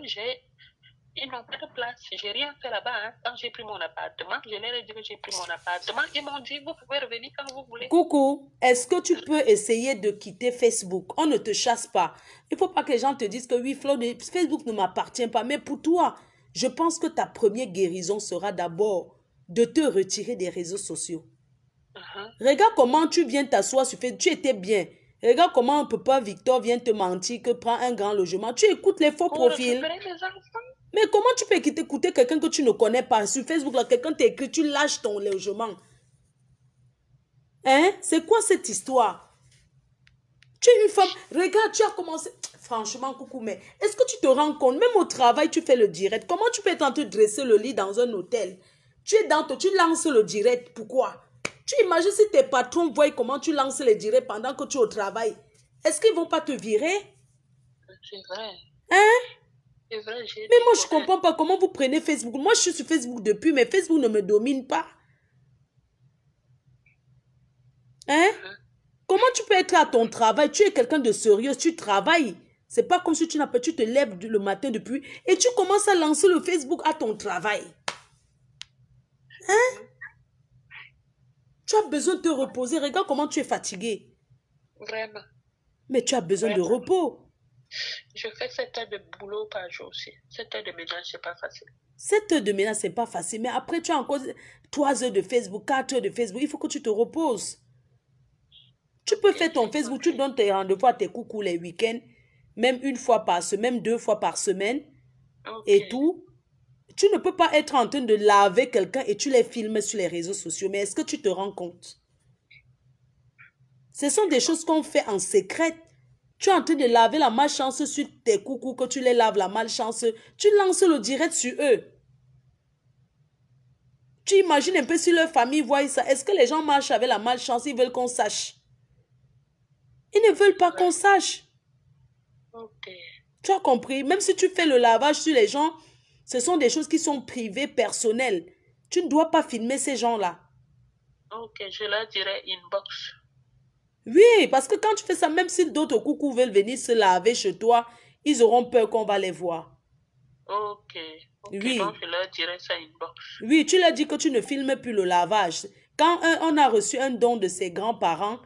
ils n'ont pas de place. J'ai rien fait là-bas. Hein. Quand j'ai pris mon appartement, je leur ai dit que j'ai pris mon appartement. Ils m'ont dit, vous pouvez revenir quand vous voulez. Coucou, est-ce que tu peux essayer de quitter Facebook? On ne te chasse pas. Il ne faut pas que les gens te disent que oui, Flo, Facebook ne m'appartient pas. Mais pour toi, je pense que ta première guérison sera d'abord de te retirer des réseaux sociaux. Regarde comment tu viens t'asseoir sur Facebook. Tu étais bien. Regarde comment Papa Victor vient te mentir que prend un grand logement. Tu écoutes les faux profils. Mais comment tu peux écouter quelqu'un que tu ne connais pas sur Facebook, là, quelqu'un t'écrit, tu lâches ton logement. Hein? C'est quoi cette histoire? Tu es une femme, regarde, tu as commencé. Franchement, coucou, mais est-ce que tu te rends compte, même au travail, tu fais le direct. Comment tu peux être en train de dresser le lit dans un hôtel? Tu lances le direct, pourquoi? Tu imagines si tes patrons voient comment tu lances les directs pendant que tu es au travail. Est-ce qu'ils ne vont pas te virer? C'est vrai. Hein? C'est vrai, mais moi, je ne comprends pas comment vous prenez Facebook. Moi, je suis sur Facebook depuis, mais Facebook ne me domine pas. Hein? Comment tu peux être à ton travail? Tu es quelqu'un de sérieux, tu travailles. C'est pas comme si tu te lèves le matin depuis et tu commences à lancer le Facebook à ton travail. Hein? Tu as besoin de te reposer. Regarde comment tu es fatigué. Vraiment. Mais tu as besoin de repos. Je fais 7 heures de boulot par jour aussi. 7 heures de ménage, c'est pas facile. 7 heures de ménage, c'est pas facile. Mais après, tu as encore 3 heures de Facebook, 4 heures de Facebook. Il faut que tu te reposes. Tu peux faire ton Facebook, tu donnes tes rendez-vous à tes coucous les week-ends, même 1 fois par semaine, 2 fois par semaine, et tout. Tu ne peux pas être en train de laver quelqu'un et tu les filmes sur les réseaux sociaux. Mais est-ce que tu te rends compte? Ce sont des choses qu'on fait en secret. Tu es en train de laver la malchance sur tes coucous, que tu les laves la malchance. Tu lances le direct sur eux. Tu imagines un peu si leur famille voit ça. Est-ce que les gens marchent avec la malchance? Ils veulent qu'on sache. Ils ne veulent pas qu'on sache. Tu as compris? Même si tu fais le lavage sur les gens, ce sont des choses qui sont privées, personnelles. Tu ne dois pas filmer ces gens-là. Ok, je leur dirai inbox. Oui, parce que quand tu fais ça, même si d'autres coucous veulent venir se laver chez toi, ils auront peur qu'on va les voir. Ok. Oui. Donc je leur dirai ça inbox. Oui, tu leur dis que tu ne filmes plus le lavage. Quand on a reçu un don de ses grands-parents,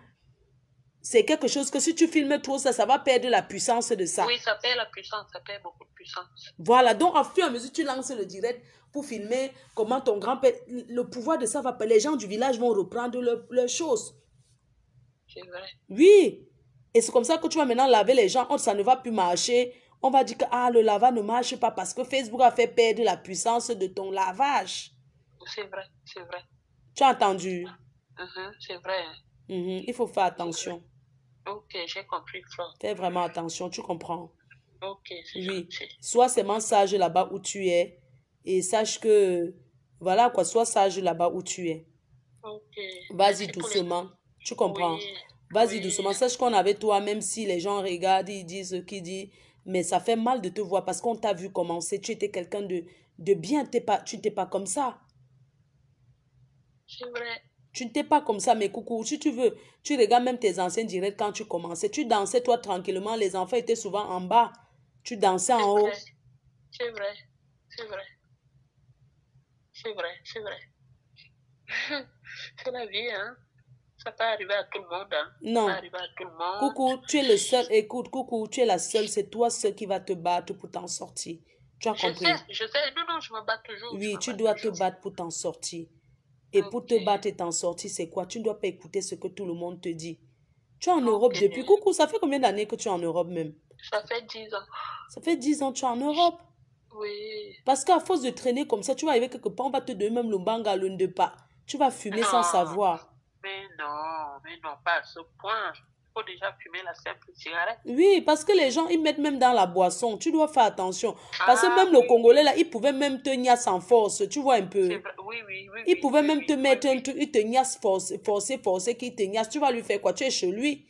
c'est quelque chose que si tu filmes trop ça, ça va perdre la puissance de ça. Oui, ça perd la puissance, ça perd beaucoup de puissance. Voilà, donc au fur et à mesure, tu lances le direct pour filmer comment ton grand-père, le pouvoir de ça va, les gens du village vont reprendre leurs choses. C'est vrai. Oui, et c'est comme ça que tu vas maintenant laver les gens, ça ne va plus marcher, On va dire que ah, le lavage ne marche pas parce que Facebook a fait perdre la puissance de ton lavage. C'est vrai, c'est vrai. Tu as entendu? C'est vrai. Il faut faire attention. Ok, j'ai compris, Flore. Fais vraiment attention, tu comprends? Ok, c'est oui. gentil. Sois seulement sage là-bas où tu es. Et sache que, voilà quoi, sois sage là-bas où tu es. Ok. Vas-y doucement. Tu comprends? Oui. Vas-y Oui. doucement. Sache qu'on avait toi, même si les gens regardent, ils disent ce qu'ils disent. Mais ça fait mal de te voir parce qu'on t'a vu commencer. Tu étais quelqu'un de bien. Tu n'étais pas comme ça. C'est vrai. Tu n'étais pas comme ça, mais coucou, si tu veux, tu regardes même tes anciens directs quand tu commençais. Tu dansais toi tranquillement, les enfants étaient souvent en bas. Tu dansais en haut. C'est vrai, c'est vrai. C'est vrai, c'est vrai. C'est la vie, hein. Ça peut arriver à tout le monde, hein. Non. Ça peut arriver à tout le monde. Coucou, tu es le seul. Écoute, coucou, tu es la seule. C'est toi seul qui va te battre pour t'en sortir. Tu as compris? Je sais. Non, je me bats toujours. Oui, tu dois te battre pour t'en sortir. Et pour te battre et t'en sortir, c'est quoi? Tu ne dois pas écouter ce que tout le monde te dit. Tu es en Europe depuis. Coucou, ça fait combien d'années que tu es en Europe même? Ça fait 10 ans. Ça fait 10 ans que tu es en Europe? Oui. Parce qu'à force de traîner comme ça, tu vas arriver quelque part, on va te donner même le banga, le de pas. Tu vas fumer sans savoir. Mais non, pas à ce point. Il faut déjà fumer la simple cigarette. Oui, parce que les gens, ils mettent même dans la boisson. Tu dois faire attention. Parce que même le Congolais, là, il pouvait même te niasse en force. Tu vois un peu. Oui. Il pouvait même te mettre un truc, il te niasse forcé, qu'il te niasse. Tu vas lui faire quoi? Tu es chez lui.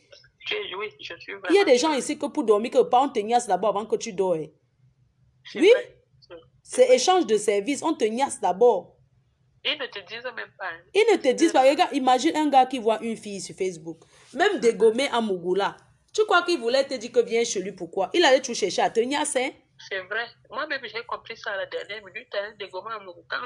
Oui, je suis vraiment. Il y a des gens ici que pour dormir, que on te niasse d'abord avant que tu dors. Oui. C'est échange de services. On te niasse d'abord. Ils ne te disent même pas. Hein. Ils ne te disent pas. Regarde, imagine un gars qui voit une fille sur Facebook. Même dégommée à Mougoula. Tu crois qu'il voulait te dire que viens chez lui, pourquoi? Il allait tout chercher à te niasse, hein? C'est vrai. Moi-même, j'ai compris ça à la dernière minute. Hein, dégommée à Mougoula.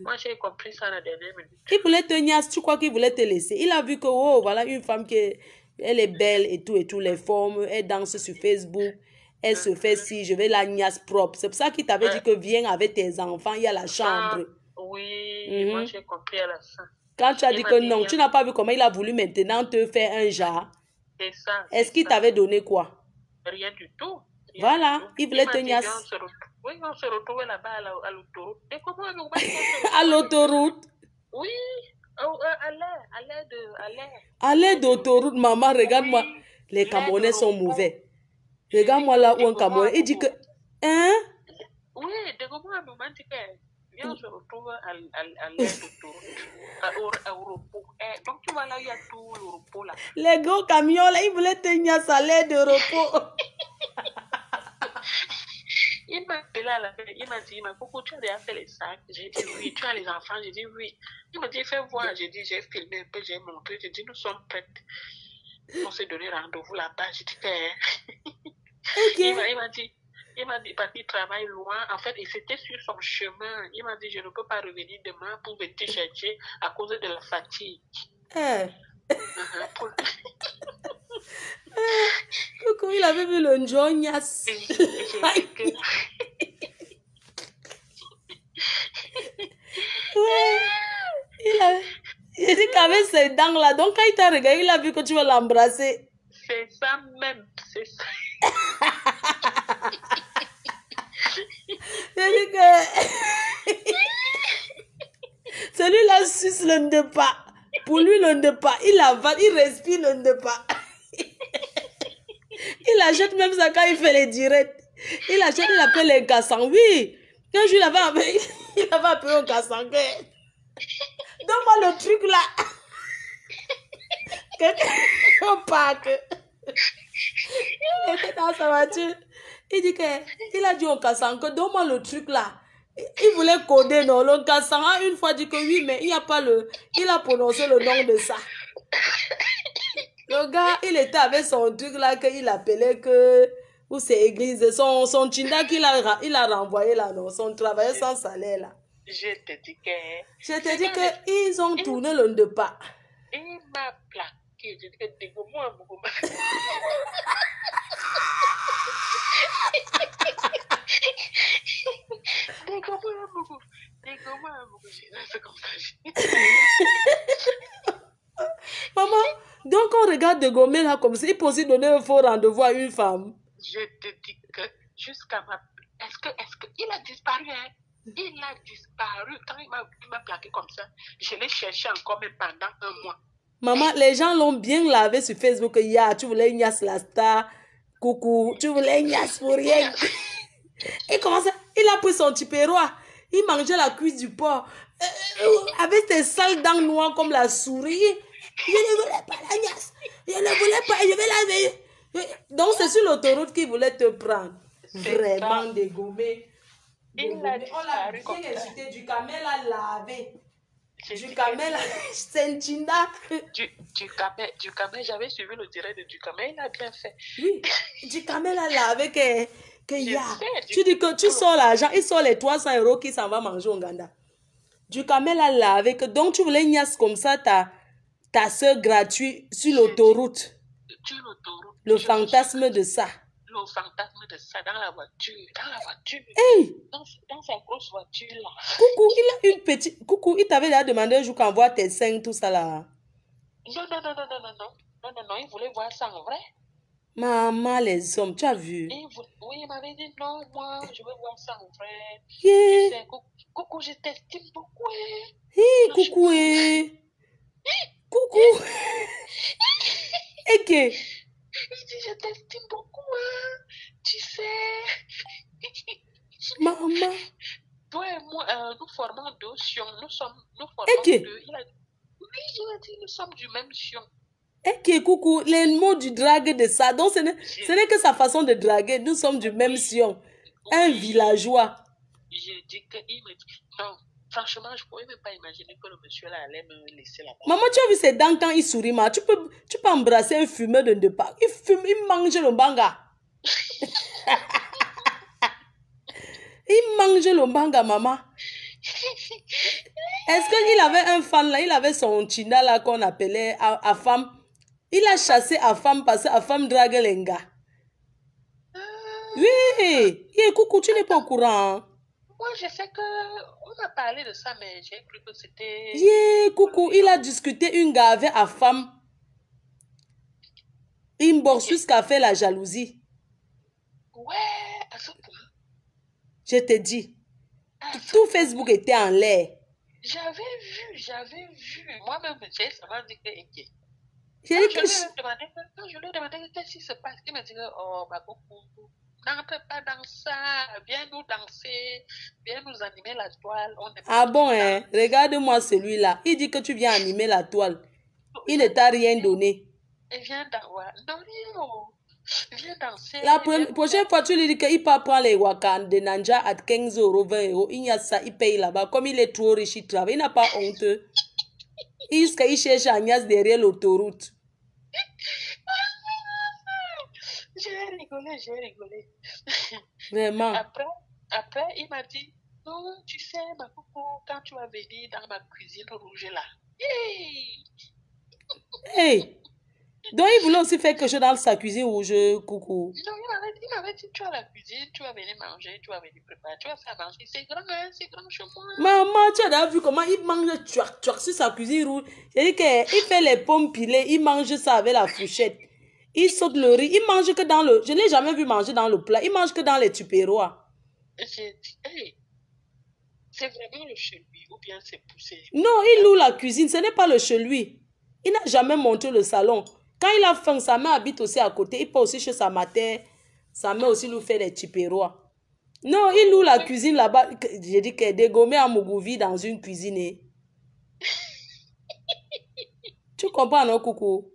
Moi, j'ai compris ça à la dernière minute. Il voulait te niasse. Tu crois qu'il voulait te laisser? Il a vu que, oh, voilà une femme qui elle est belle et tout, les formes. Elle danse sur Facebook. Elle se fait si, je vais la niasse propre. C'est pour ça qu'il t'avait dit que viens avec tes enfants, il y a la chambre. Oui, moi j'ai compris à la fin. Quand tu as dit que non, tu n'as pas vu comment il a voulu maintenant te faire un jar. C'est ça. Est-ce qu'il t'avait donné quoi? Rien du tout. Voilà, il voulait te niasse. Oui, on se retrouvait là-bas à l'autoroute. Et comment à l'autoroute? Oui, à l'aide d'autoroute, maman, regarde-moi. Les Camerounais sont mauvais. Regarde-moi là où un Camerounais, il dit que... Hein? Oui, de comment un moment dit que... Viens, on se retrouve à l'aide d'autoroute, au repos. Donc tu vois là, il y a tout le repos là. Les gros camions là, ils voulaient te niasse à l'aide de repos. Il m'a appelé à la fin, il m'a dit, Coco, tu as déjà fait les sacs? J'ai dit oui. Tu as les enfants? J'ai dit oui. Il m'a dit, fais voir. J'ai dit, j'ai filmé un peu, j'ai montré. J'ai dit, nous sommes prêtes. On s'est donné rendez-vous là-bas. J'ai dit, il m'a dit, parce qu'il travaille loin. En fait, il était sur son chemin. Il m'a dit, je ne peux pas revenir demain pour venir te chercher à cause de la fatigue. Coucou, il avait vu le Njonias. Il dit qu'avec ses dents là, donc quand il t'a regardé, il a vu que tu vas l'embrasser. C'est ça même, c'est ça. Il dit que celui-là suce le ndepa. Pour lui, le ndepa, il avale, il respire le ndepa. Il achète même ça quand il fait les directs. Il achète, il appelle les Kassan. Oui. Quand je l'avais il avait appelé un Kassan. Donne-moi le truc là. Quelqu'un parc. Il était dans sa voiture. Il dit qu'il a dit au Kassan que donne-moi le truc là. Il voulait coder, non. Le Kassan a une fois dit que oui, mais il n'y a pas le... Il a prononcé le nom de ça. Le gars, il était avec son truc là qu'il appelait que... Ou c'est église. Son chinda qu'il a renvoyé là, non. Son travail sans salaire là. Je te dis que... Je te dis que ils ont tourné le de pas. Il m'a plaqué. Je dis que dégomme-moi, beaucoup. Maman, donc on regarde de gommer là comme ça, il peut aussi donner un faux rendez-vous à une femme. Je te dis dit que jusqu'à ma... Est-ce que... Il a disparu, hein? Il a disparu. Quand il m'a plaqué comme ça, je l'ai cherché encore même pendant un mois. Maman, les gens l'ont bien lavé sur Facebook. Ya, tu voulais Ignace la star. Coucou, tu voulais Ignace pour rien. Et comment ça? Il a pris son tipérois. Il mangeait la cuisse du porc. Avec ses sales dents noires comme la souris. Je ne voulais pas la Ignace. Je ne voulais pas. Je vais laver. Donc c'est sur l'autoroute qu'il voulait te prendre. Vraiment dégommé. Il a disparu comme ça. Du camel à laver. Du camel, du camel, j'avais suivi le direct de du camel, il a bien fait. Oui, du camel à laver que ya. Tu dis que tu sors l'argent, il sort les 300 € qui s'en va manger au Ghana. Du camel à laver que donc tu voulais Ignace comme ça ta soeur gratuite sur l'autoroute. Le fantasme de ça. Le fantasme de ça dans la voiture. Hey! Dans sa grosse voiture là. Coucou, il a une petite... Coucou, il t'avait déjà demandé un jour qu'on voit tes seins, tout ça là. Non, il voulait voir ça en vrai. Maman, les hommes, tu as vu? Oui, il m'avait dit non, moi, je veux voir ça en vrai. Yeah. Tu sais, coucou, je t'estime beaucoup. Hey, coucou, coucou. Et que... Il dit, je t'estime beaucoup, hein. Tu sais. Maman. Toi et moi, nous formons deux sions. Nous formons deux. Oui, il a dit, nous sommes du même sion. Et que, coucou, les mots du drague de ça. Donc, ce n'est que sa façon de draguer. Nous sommes du même sion. Un villageois. J'ai dit qu'il me dit, non. Franchement, je ne pouvais même pas imaginer que le monsieur là allait me laisser là-bas. Maman, tu as vu ses dents quand il sourit, ma? Tu peux embrasser un fumeur de départ. Il fume, il mange le banga. Il mange le banga, maman. Est-ce qu'il avait un fan là? Il avait son china là qu'on appelait Afam. Il a chassé Afam parce que Afam drague les gars. Oui. Et coucou, tu n'es pas au courant. Hein? Moi, je sais qu'on a parlé de ça, mais j'ai cru que c'était... Yeah, coucou, il a discuté une gars avec Afam. Une borsus qui a fait la jalousie. Ouais, à ce point. Je te dis. Tout Facebook était en l'air. J'avais vu. Moi-même, ça m'a dit que... Je lui ai demandé qu'est-ce qui se passe. Il m'a dit, oh, bah, coucou. N'entre pas dans ça, viens nous danser, viens nous animer la toile. Ah bon, hein? Regarde-moi celui-là. Il dit que tu viens animer la toile. Il ne t'a rien donné. Et viens danser. La prochaine fois, tu lui dis qu'il peut prendre les wakan de Nanja à 15 €, 20 €. Il y a ça, il paye là-bas. Comme il est trop riche, il travaille. Il n'a pas honte. Il cherche Agnès derrière l'autoroute. J'ai rigolé. Vraiment. Après, il m'a dit, non, tu sais, ma coco, quand tu vas venir dans ma cuisine rouge là. Hey! Donc, il voulait aussi faire quelque chose dans sa cuisine rouge, coucou. Non, il m'avait dit, tu as la cuisine, tu vas venir manger, tu vas venir préparer, tu vas faire manger. C'est grand chez moi. Maman, tu as déjà vu comment il mange tchouak sur sa cuisine rouge. C'est-à-dire qu'il fait les pommes pilées, il mange ça avec la fourchette. Il saute le riz, il mange que dans le... Je ne l'ai jamais vu manger dans le plat, il mange que dans les tupérois. J'ai dit, hey, c'est vraiment le chez lui ou bien c'est poussé? Non, il loue la cuisine, ce n'est pas le chez lui. Il n'a jamais monté le salon. Quand il a faim, sa mère habite aussi à côté. Il peut aussi chez sa mère. Sa mère aussi lui fait des tupérois. Non, il loue la cuisine là-bas. J'ai dit qu'elle est dégommée à Mugouvi dans une cuisine. Tu comprends, non, coucou?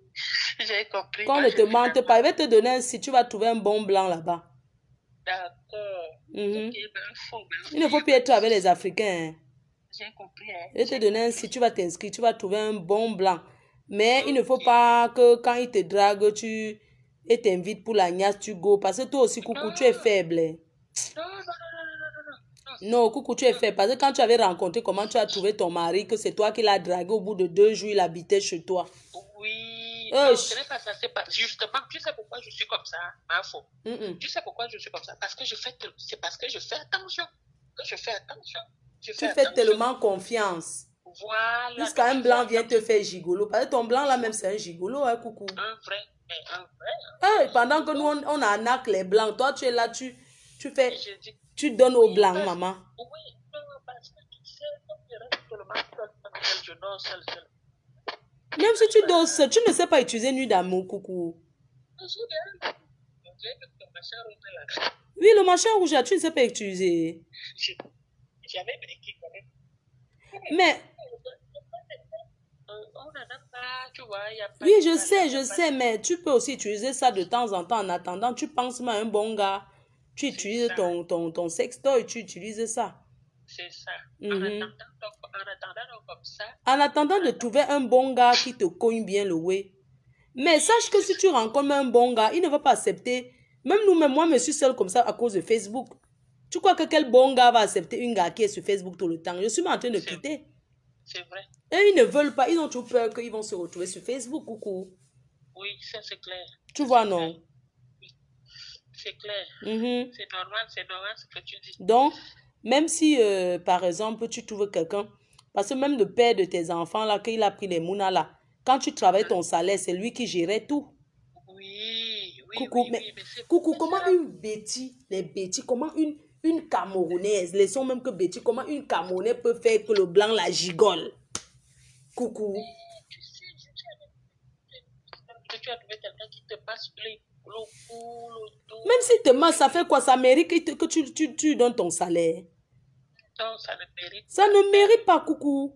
J'ai compris. Qu'on ne te mente pas. Il va te donner un site. Tu vas trouver un bon blanc là-bas. D'accord. Il ne faut plus être avec les Africains. Hein. J'ai compris. Hein. Il va te donner un site. Tu vas t'inscrire. Tu vas trouver un bon blanc. Mais il ne faut pas que quand il te drague, tu t'invites pour la niasse, tu go. Parce que toi aussi, coucou, tu es faible. Non, coucou, tu es faible. Parce que quand tu avais rencontré comment tu as trouvé ton mari, que c'est toi qui l'as dragué, au bout de 2 jours, il habitait chez toi. Oui. Non, ce n'est pas ça. C'est pas... Justement, tu sais pourquoi je suis comme ça, ma faute. Tu sais pourquoi je suis comme ça? Parce que c'est parce que je fais attention. Tu fais tellement confiance. Voilà. Jusqu'à un blanc vient te faire gigolo. Parce que ton blanc là même c'est un gigolo, hein, coucou. Un vrai. Mais en vrai, Pendant que nous, on arnaque les blancs, toi, tu es là, tu fais, je dis, tu donnes aux oui, blancs, parce, maman. oui, non, parce que tu sais, comme je reste seulement seul, je dors seul. Même si tu dors seul, tu ne sais pas utiliser nuit d'amour, coucou. Je suis bien. J'ai vu que ma soeur était là. Oui, le machin rouge, là, tu ne sais pas utiliser. J'avais briqué quand même. Mais, On n'en a pas, tu vois, il n'y a pas oui, de je salaire, sais, mais tu peux aussi utiliser ça de temps en temps. En attendant, tu penses même à un bon gars. Tu C'est utilises ça. ton sextoy, tu utilises ça. C'est ça. Mhm. En attendant donc comme ça, En attendant de trouver un bon gars qui te cogne bien le way. Mais sache que si tu rencontres un bon gars, il ne va pas accepter. Même nous-mêmes, moi, je suis seule comme ça à cause de Facebook. Tu crois que quel bon gars va accepter une gars qui est sur Facebook tout le temps? Je suis même en train de quitter. c'est vrai. Et ils ne veulent pas, ils ont toujours peur qu'ils vont se retrouver sur Facebook, coucou. Oui, ça c'est clair. Tu vois, non? C'est clair. Mhm. C'est normal ce que tu dis. Donc, même si, par exemple, tu trouves quelqu'un, parce que même le père de tes enfants, là, qu'il a pris les mounas, là, quand tu travailles ton salaire, c'est lui qui gérait tout. Oui, Coucou, mais c'est coucou, comment une Betty, les Betty, comment une Camerounaise, laissons même que Betty, comment une Camerounaise peut faire que le blanc la gigole? Coucou. Tu sais, tu as trouvé quelqu'un qui te passe le cou, le dos. Même si te masse, ça fait quoi? Ça mérite que tu donnes ton salaire. Non, ça ne mérite Ça ne mérite pas, coucou.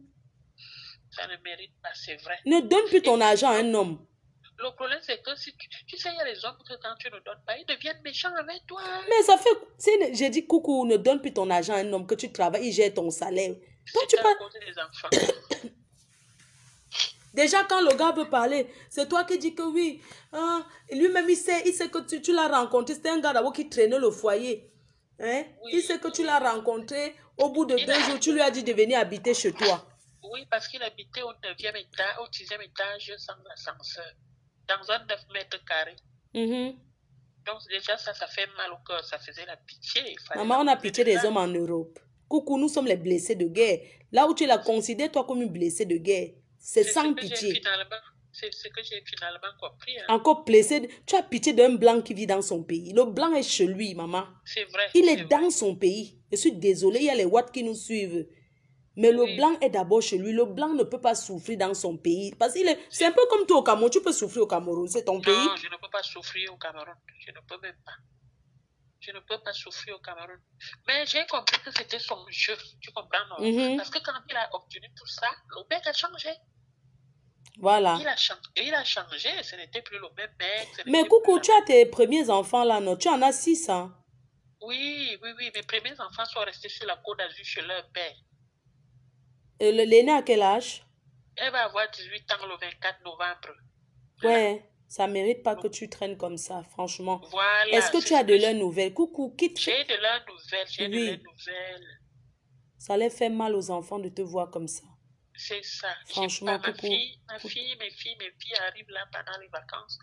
Ça ne mérite pas, c'est vrai. Ne donne plus ton argent à un homme. Le problème, c'est que si tu sais, il y a les hommes que quand tu ne donnes pas, ils deviennent méchants avec toi. Mais ça fait... J'ai dit, coucou, ne donne plus ton argent à un homme, que tu travailles, il gère ton salaire. Toi, tu C'est à pas... cause des enfants. Déjà, quand le gars veut parler, c'est toi qui dis que oui. Hein, lui-même, il sait que tu l'as rencontré. C'était un gars d'abord qui traînait le foyer. Hein? Oui, Il sait que tu l'as rencontré. Au bout de 2 jours, tu lui as dit de venir habiter chez toi. Oui, parce qu'il habitait au 9e étage, au 10e étage sans ascenseur, dans un 9 mètres carrés. Donc déjà, ça fait mal au cœur, ça faisait la pitié. Maman, on a pitié des hommes en Europe. Coucou, nous sommes les blessés de guerre. Là où tu la considères, toi, comme une blessée de guerre, c'est sans pitié. C'est ce que j'ai finalement compris. Hein. Encore blessé, tu as pitié d'un blanc qui vit dans son pays. Le blanc est chez lui, maman. C'est vrai. Il est dans son pays. Je suis désolée, il y a les Watts qui nous suivent. Mais le blanc est d'abord chez lui. Le blanc ne peut pas souffrir dans son pays. Parce qu'il est... C'est un peu comme toi au Cameroun. Tu peux souffrir au Cameroun. C'est ton pays. Non, je ne peux pas souffrir au Cameroun. Je ne peux même pas. Je ne peux pas souffrir au Cameroun. Mais j'ai compris que c'était son jeu. Tu comprends, non? Parce que quand il a obtenu tout ça, le mec a changé. Voilà. Il a changé. Ce n'était plus le même mec. Mais coucou, tu as tes premiers enfants là, non? Tu en as 6, hein? Oui. Mes premiers enfants sont restés sur la Côte d'Azur chez leur père. Et l'aîné à quel âge? Elle va avoir 18 ans le 24 novembre. Ouais, ça mérite pas que tu traînes comme ça, franchement. Voilà. Est-ce que tu as de leurs nouvelles? Coucou, quitte. J'ai de leurs nouvelles, de leurs nouvelles. Ça les fait mal aux enfants de te voir comme ça. C'est ça. Franchement, coucou. Mes filles arrivent là pendant les vacances.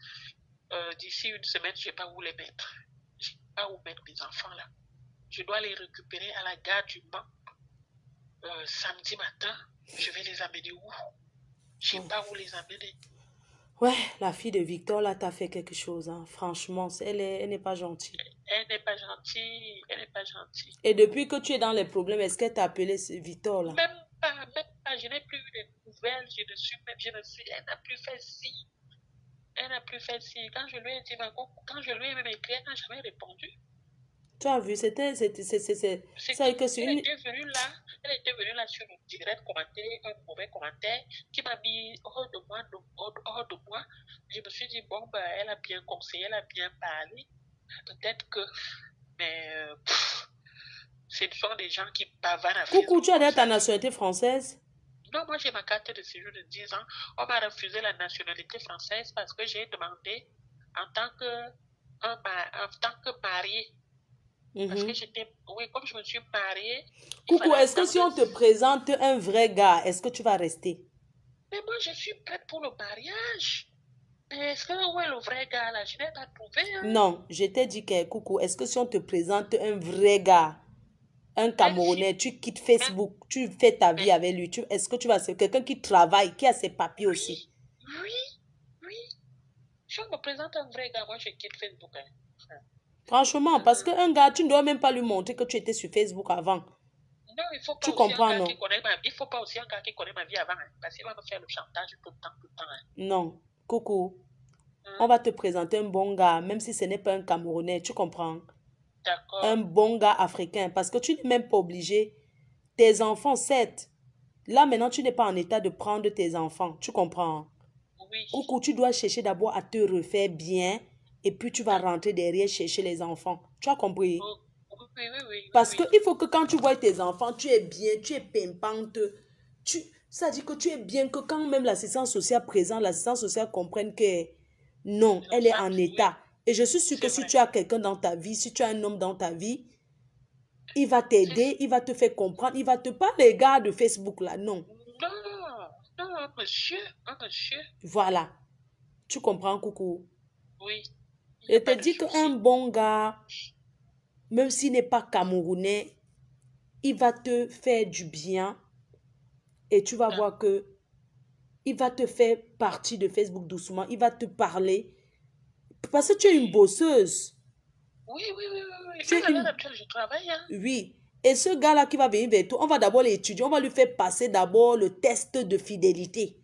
D'ici une semaine, je ne sais pas où les mettre. Je ne sais pas où mettre mes enfants là. Je dois les récupérer à la gare du Mans. Samedi matin, je vais les amener où? Je ne sais pas où les amener. Ouais, la fille de Victor, là, t'as fait quelque chose. Hein. Franchement, elle n'est pas gentille. Elle n'est pas gentille. Elle n'est pas gentille. Et depuis que tu es dans les problèmes, est-ce qu'elle t'a appelé Victor, là? Même pas. Je n'ai plus eu de nouvelles. Elle n'a plus fait ci. Elle n'a plus fait ci. Quand je lui ai dit, quand je lui ai même écrit, elle n'a jamais répondu. Tu as vu, c'est que c'est une... Elle était venue là sur le direct commentaire, un mauvais commentaire qui m'a mis hors de moi. Je me suis dit, bon, bah, elle a bien conseillé, elle a bien parlé. Peut-être que... Mais... ce sont des gens qui bavardent. Coucou, tu as ta nationalité française? Non, moi j'ai ma carte de séjour de 10 ans. On m'a refusé la nationalité française parce que j'ai demandé en tant que mariée. Parce que comme je me suis mariée... Coucou, est-ce que si on te présente un vrai gars, est-ce que tu vas rester? Mais moi, je suis prête pour le mariage. Mais est-ce que où est le vrai gars là? Je n'ai pas trouvé. Hein? Non, je t'ai dit que, coucou, est-ce que si on te présente un vrai gars, un Camerounais, tu quittes Facebook, tu fais ta vie avec lui, est-ce que tu vas... C'est quelqu'un qui travaille, qui a ses papiers aussi? Oui. Si on me présente un vrai gars, moi je quitte Facebook. Hein. Franchement, parce qu'un gars, tu ne dois même pas lui montrer que tu étais sur Facebook avant. Non, il faut pas Tu aussi comprends, un gars non? qui connaît il faut pas aussi un gars qui connaît ma vie avant. Hein, parce qu'il va me faire le chantage tout le temps. Hein. Non, coucou. On va te présenter un bon gars, même si ce n'est pas un Camerounais, tu comprends? D'accord. Un bon gars africain, parce que tu n'es même pas obligé. Tes enfants, certes. Là, maintenant, tu n'es pas en état de prendre tes enfants, tu comprends? Oui. Coucou, tu dois chercher d'abord à te refaire bien, et puis tu vas rentrer derrière chercher les enfants. Tu as compris? Oui. Parce qu'il faut que quand tu vois tes enfants, tu es bien, tu es pimpante. Ça dit que tu es bien, que quand même l'assistance sociale présente, l'assistance sociale comprenne que non, elle est en état. Et je suis sûre que si tu as quelqu'un dans ta vie, si tu as un homme dans ta vie, il va t'aider, il va te faire comprendre, il va te parler, les gars de Facebook là, non. Non, monsieur. Voilà. Tu comprends, coucou? Oui. Je te dis qu'un bon gars, même s'il n'est pas camerounais, il va te faire du bien et tu vas voir que il va te faire partie de Facebook doucement, il va te parler parce que tu es une bosseuse. Oui. Tu es je travaille. Hein. Oui. Et ce gars-là qui va venir vers toi, on va d'abord l'étudier, on va lui faire passer d'abord le test de fidélité.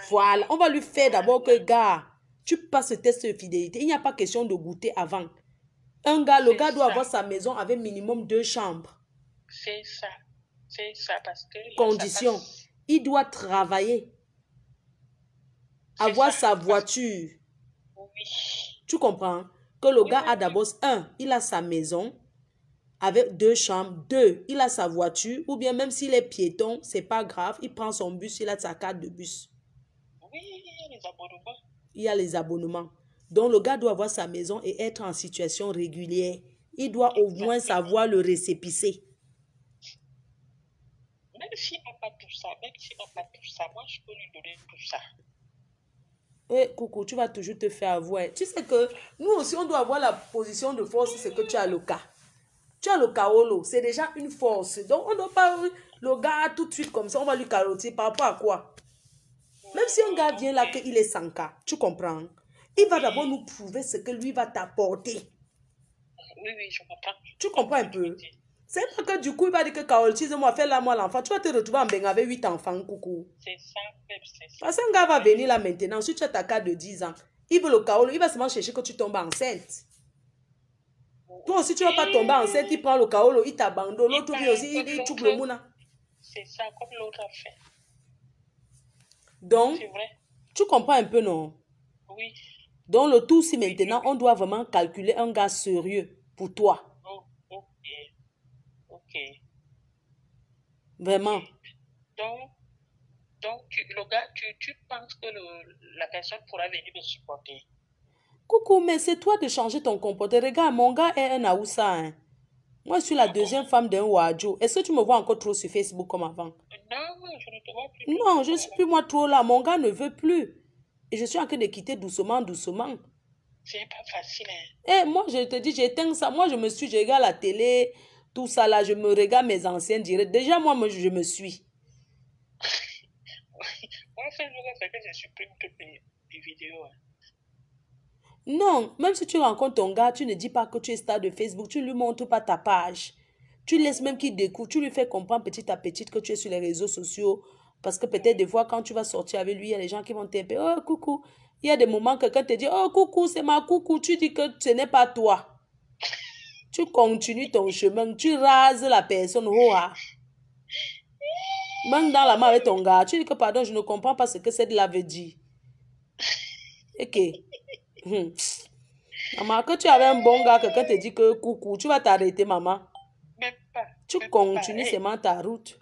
Voilà. On va lui faire d'abord que, gars, tu passes le test de fidélité. Il n'y a pas question de goûter avant. Le gars doit avoir sa maison avec minimum 2 chambres. C'est ça, parce que... Condition. Il doit travailler. Avoir sa voiture. Oui. Tu comprends? Que le gars a d'abord, il a sa maison avec 2 chambres. 2, il a sa voiture. Ou bien même s'il est piéton, c'est pas grave. Il prend son bus, il a sa carte de bus. Oui, il y a les abonnements. Il y a les abonnements. Donc, le gars doit avoir sa maison et être en situation régulière. Il doit au moins savoir le récépissé. Même s'il n'a pas tout ça, moi, je peux lui donner tout ça. Oui, coucou, tu vas toujours te faire avouer. Tu sais que nous aussi, on doit avoir la position de force, c'est que tu as le cas. Tu as le kaolo, c'est déjà une force. Donc, on ne doit pas le gars tout de suite comme ça, on va lui carotter par rapport à quoi? Même si un gars vient là, qu'il est sans cas, tu comprends? Il va d'abord nous prouver ce que lui va t'apporter. Oui, je comprends. Tu comprends un peu? C'est pas que du coup, il va dire que Carole, moi, fais-la moi l'enfant. Tu vas te retrouver en Benga avec 8 enfants, coucou. C'est ça, même, c'est ça. Parce qu'un gars va venir là maintenant, si tu as ta carte de 10 ans, il veut le Carole, il va seulement chercher que tu tombes enceinte. Toi aussi, tu ne vas pas tomber enceinte, il prend le Carole, il t'abandonne. L'autre vient aussi, il choque le mouna. C'est ça, comme l'autre a fait. Donc, tu comprends un peu, non? Oui. Donc, le tout, si maintenant, on doit vraiment calculer un gars sérieux pour toi. Ok. Vraiment. Donc le gars, tu penses que la personne pourra venir me supporter? Coucou, mais c'est toi de changer ton comportement. Regarde, mon gars est un Aoussa. Hein. Moi, je suis la deuxième femme d'un Wadjo. Est-ce que tu me vois encore trop sur Facebook comme avant? Non, je ne te vois plus. Non, je ne suis plus moi trop là. Mon gars ne veut plus. Et je suis en train de quitter doucement. C'est pas facile. Hein. Moi, je te dis, j'éteins ça. Moi, je regarde la télé, tout ça là. Je me regarde mes anciens directs. Déjà, moi, je me suis. Moi, c'est que je supprime toutes mes vidéos. Hein. Non, même si tu rencontres ton gars, tu ne dis pas que tu es star de Facebook. Tu ne lui montres pas ta page. Tu laisses même qu'il découvre. Tu lui fais comprendre petit à petit que tu es sur les réseaux sociaux. Parce que peut-être des fois, quand tu vas sortir avec lui, il y a des gens qui vont t'appeler. Oh, coucou. Il y a des moments que quelqu'un te dit, oh, coucou, c'est ma coucou. Tu dis que ce n'est pas toi. Tu continues ton chemin. Tu rases la personne. Oh, ah. Même dans la main avec ton gars, tu dis que pardon, je ne comprends pas ce que cette là veut dire. Ok. Maman, que tu avais un bon gars, quelqu'un te dit que coucou, tu vas t'arrêter, maman. Même pas. Tu continues seulement ta route.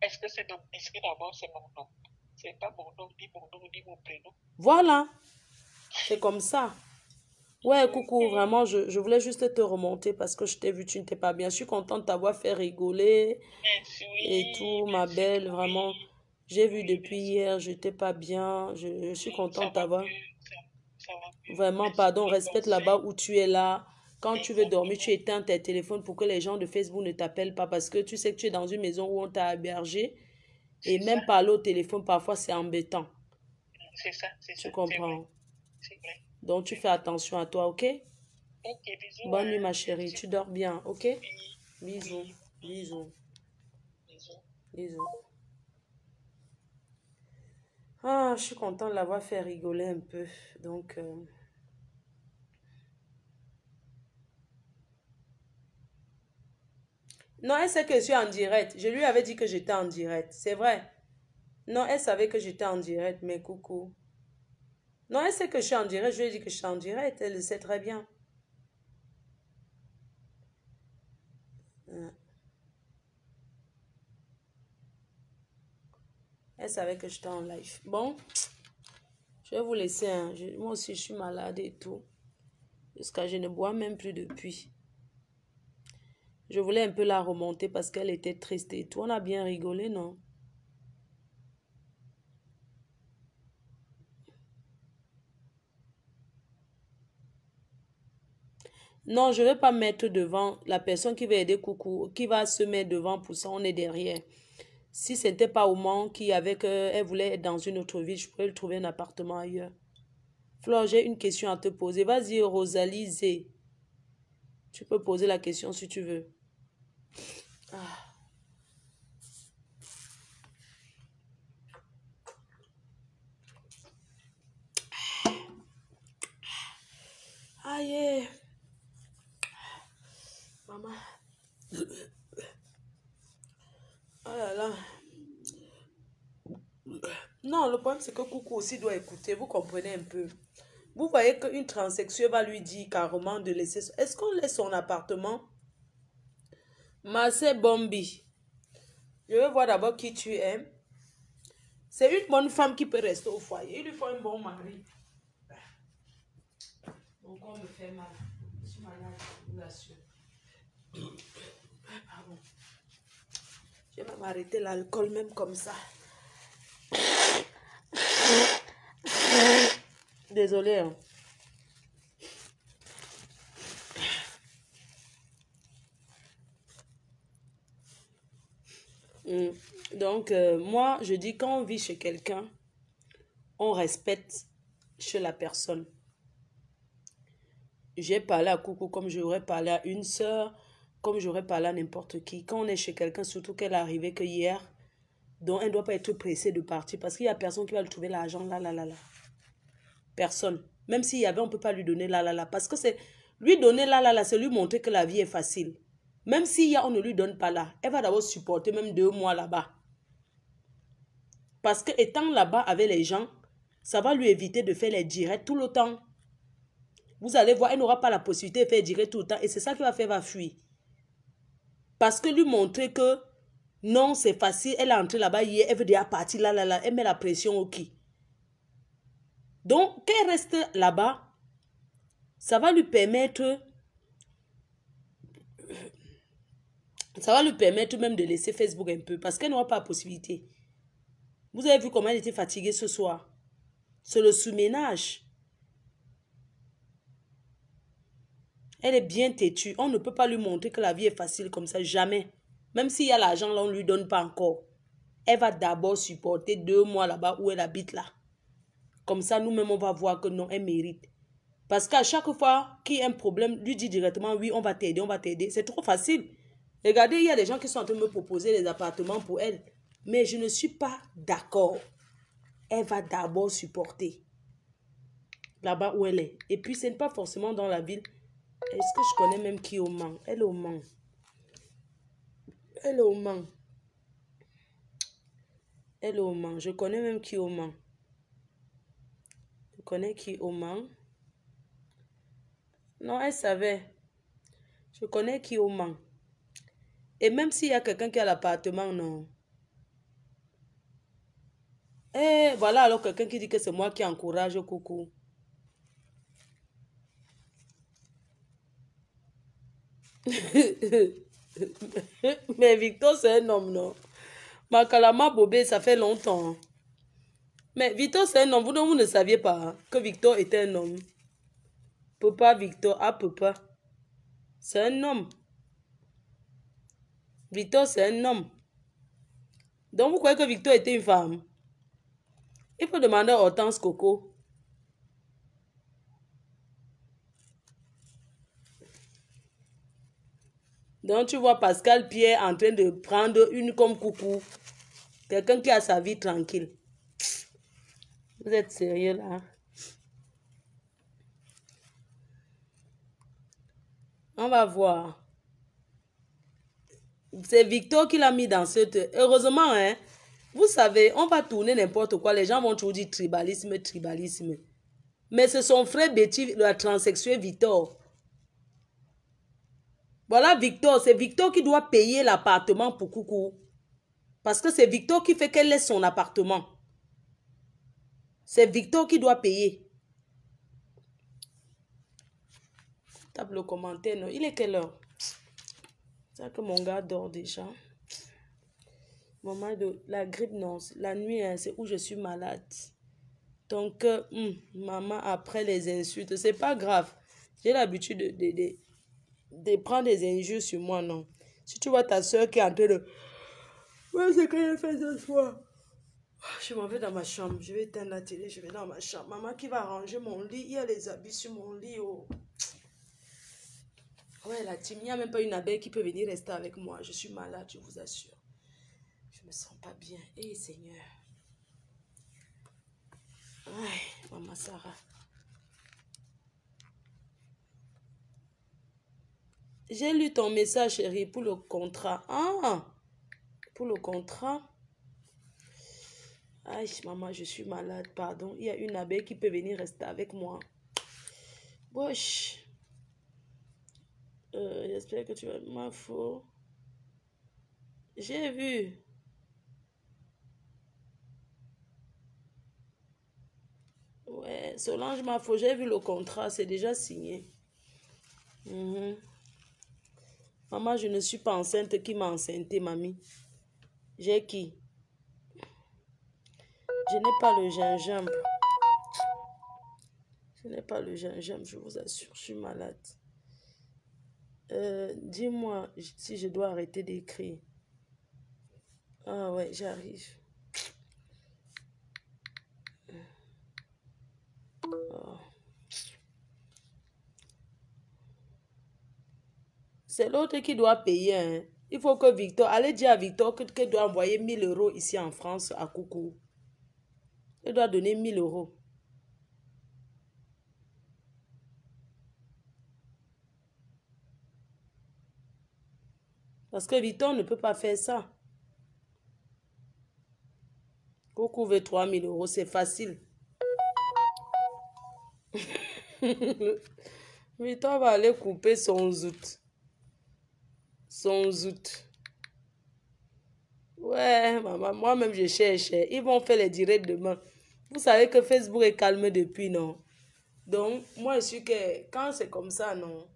Est-ce que d'abord c'est mon nom? C'est pas mon nom, ni mon prénom. Voilà. C'est comme ça. Ouais, coucou, vraiment, je voulais juste te remonter parce que je t'ai vu, tu n'étais pas bien. Je suis contente de t'avoir fait rigoler. Merci, et tout, ma belle, vraiment. J'ai vu depuis hier, je n'étais pas bien. Je suis contente de t'avoir. Vraiment, pardon, respecte là-bas où tu es là. Quand tu veux dormir, tu éteins tes téléphones pour que les gens de Facebook ne t'appellent pas parce que tu sais que tu es dans une maison où on t'a hébergé. Et même parler au téléphone, parfois, c'est embêtant. C'est ça, c'est ça. Tu comprends? c'est vrai. Donc, tu fais attention à toi, ok? Ok, bisous. Bonne nuit, ma chérie. Tu dors bien, ok? Oui, Bisous. oui, Bisous. bisous. Bisous. Ah, je suis contente de l'avoir fait rigoler un peu. Donc, non, elle sait que je suis en direct. Je lui avais dit que j'étais en direct. C'est vrai. Non, elle savait que j'étais en direct, mais coucou. Non, elle sait que je suis en direct. Je lui ai dit que je suis en direct. Elle le sait très bien. Elle savait que j'étais en live. Bon, je vais vous laisser. Hein. Moi aussi, je suis malade et tout. Jusqu'à je ne bois même plus depuis. Je voulais un peu la remonter parce qu'elle était triste et tout. On a bien rigolé, non? Non, je ne vais pas mettre devant la personne qui va aider Coucou, qui va se mettre devant pour ça, on est derrière. Si ce n'était pas Oman qui avait elle voulait être dans une autre ville, je pourrais lui trouver un appartement ailleurs. Flore, j'ai une question à te poser. Vas-y, Rosalie Zé. Tu peux poser la question si tu veux. Ah. Aïe. Maman. Oh là là. Non, le problème c'est que Coucou aussi doit écouter. Vous comprenez un peu. Vous voyez qu'une transsexuelle va lui dire carrément de laisser... Est-ce qu'on laisse son appartement? Marcel Bombi. Je veux voir d'abord qui tu aimes. C'est une bonne femme qui peut rester au foyer. Il lui faut un bon mari. Mon corps me fait mal. Je suis malade, je vous l'assure. Pardon. Je vais même arrêter l'alcool même comme ça. Désolée. Hein. Donc, moi, je dis quand on vit chez quelqu'un, on respecte chez la personne. J'ai parlé à Coucou comme j'aurais parlé à une soeur, comme j'aurais parlé à n'importe qui. Quand on est chez quelqu'un, surtout qu'elle est arrivée que hier, donc elle ne doit pas être pressée de partir parce qu'il n'y a personne qui va lui trouver l'argent là. Personne. Même s'il y avait, on ne peut pas lui donner là. Parce que c'est lui donner là, c'est lui montrer que la vie est facile. Même s'il y a, on ne lui donne pas là. Elle va d'abord supporter même 2 mois là-bas. Parce que étant là-bas avec les gens, ça va lui éviter de faire les directs tout le temps. Vous allez voir, elle n'aura pas la possibilité de faire direct tout le temps. Et c'est ça qui va faire, va fuir. Parce que lui montrer que non, c'est facile. Elle est entrée là-bas hier, elle veut déjà partir là. Elle met la pression au qui. Donc, qu'elle reste là-bas, ça va lui permettre... Ça va lui permettre même de laisser Facebook un peu. Parce qu'elle n'aura pas la possibilité. Vous avez vu comment elle était fatiguée ce soir. C'est le sous-ménage. Elle est bien têtue. On ne peut pas lui montrer que la vie est facile comme ça. Jamais. Même s'il y a l'argent là, on ne lui donne pas encore. Elle va d'abord supporter 2 mois là-bas où elle habite là. Comme ça, nous-mêmes, on va voir que non, elle mérite. Parce qu'à chaque fois qu'il y a un problème, lui dit directement, oui, on va t'aider. C'est trop facile. Regardez, il y a des gens qui sont en train de me proposer des appartements pour elle. Mais je ne suis pas d'accord. Elle va d'abord supporter. Là-bas où elle est. Et puis, ce n'est pas forcément dans la ville. Est-ce que je connais même qui au Mans? Elle est au Mans. Elle est au Mans. Elle est au Mans. Je connais même qui au Mans. Je connais qui au Mans. Non, elle savait. Je connais qui au Mans. Et même s'il y a quelqu'un qui a l'appartement, non. Et voilà alors quelqu'un qui dit que c'est moi qui encourage Coucou. Mais Victor, c'est un homme, non? Makalama Bobé, ça fait longtemps. Mais Victor, c'est un homme. Vous ne saviez pas hein, que Victor était un homme. Papa Victor, papa. C'est un homme. Victor, c'est un homme. Donc, vous croyez que Victor était une femme? Il faut demander à Hortense Coco. Donc, tu vois Pascal Pierre en train de prendre une comme coucou. Quelqu'un qui a sa vie tranquille. Vous êtes sérieux là? On va voir. C'est Victor qui l'a mis dans cette... Heureusement, hein, vous savez, on va tourner n'importe quoi. Les gens vont toujours dire tribalisme, tribalisme. Mais c'est son frère Betty, le transsexuel Victor. Voilà Victor. C'est Victor qui doit payer l'appartement pour Coucou. Parce que c'est Victor qui fait qu'elle laisse son appartement. C'est Victor qui doit payer. Tape le commentaire. Non. Il est quelle heure? C'est que mon gars dort déjà. Maman, la grippe, non. La nuit, hein, c'est où je suis malade. Donc, maman, après les insultes, c'est pas grave. J'ai l'habitude de prendre des injures sur moi, non. Si tu vois ta soeur qui est en train de... Ouais, c'est que j'ai fait ce soir. Je m'en vais dans ma chambre. Je vais éteindre la télé, je vais dans ma chambre. Maman qui va ranger mon lit. Il y a les habits sur mon lit. Oh. Ouais, la team, il n'y a même pas une abeille qui peut venir rester avec moi. Je suis malade, je vous assure. Je me sens pas bien. Eh, Seigneur. Ouais, maman Sarah. J'ai lu ton message, chérie, pour le contrat. Ah, pour le contrat. Aïe, maman, je suis malade, pardon. Il y a une abeille qui peut venir rester avec moi. Wesh. J'espère que tu vas ma faute. J'ai vu. Ouais, Solange ma faute. J'ai vu le contrat. C'est déjà signé. Maman, je ne suis pas enceinte. Qui m'a enceinté, mamie? J'ai qui? Je n'ai pas le gingembre. Je n'ai pas le gingembre, je vous assure. Je suis malade. Dis-moi si je dois arrêter d'écrire. Ah ouais, j'arrive. Oh. C'est l'autre qui doit payer. Hein. Il faut que Victor... Allez dire à Victor qu'il doit envoyer 1000 € ici en France à Coucou. Il doit donner 1000 €. Parce que Victor ne peut pas faire ça. Coucou veut 3000 €, c'est facile. Victor va aller couper son zout. Son zout. Ouais, maman, moi-même je cherche. Ils vont faire les directs demain. Vous savez que Facebook est calme depuis, non? Donc, moi je suis que quand c'est comme ça, non?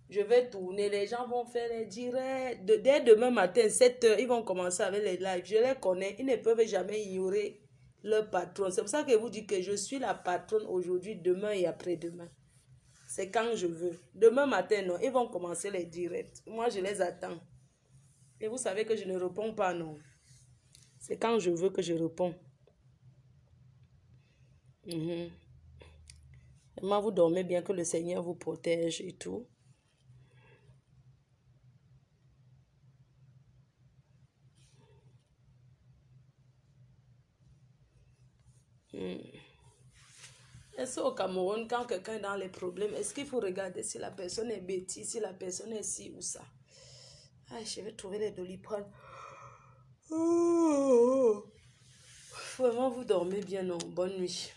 Je vais tourner, les gens vont faire les directs. Dès demain matin, 7 h, ils vont commencer avec les lives. Je les connais, ils ne peuvent jamais ignorer leur patron. C'est pour ça que je vous dis que je suis la patronne aujourd'hui, demain et après-demain. C'est quand je veux. Demain matin, non, ils vont commencer les directs. Moi, je les attends. Et vous savez que je ne réponds pas, non. C'est quand je veux que je réponds. Vraiment, vous dormez bien, que le Seigneur vous protège et tout. Est-ce au Cameroun, quand quelqu'un est dans les problèmes, est-ce qu'il faut regarder si la personne est bêtise, si la personne est ci ou ça? Ah, je vais trouver les Doliprane. Vraiment, vous dormez bien, non? Bonne nuit.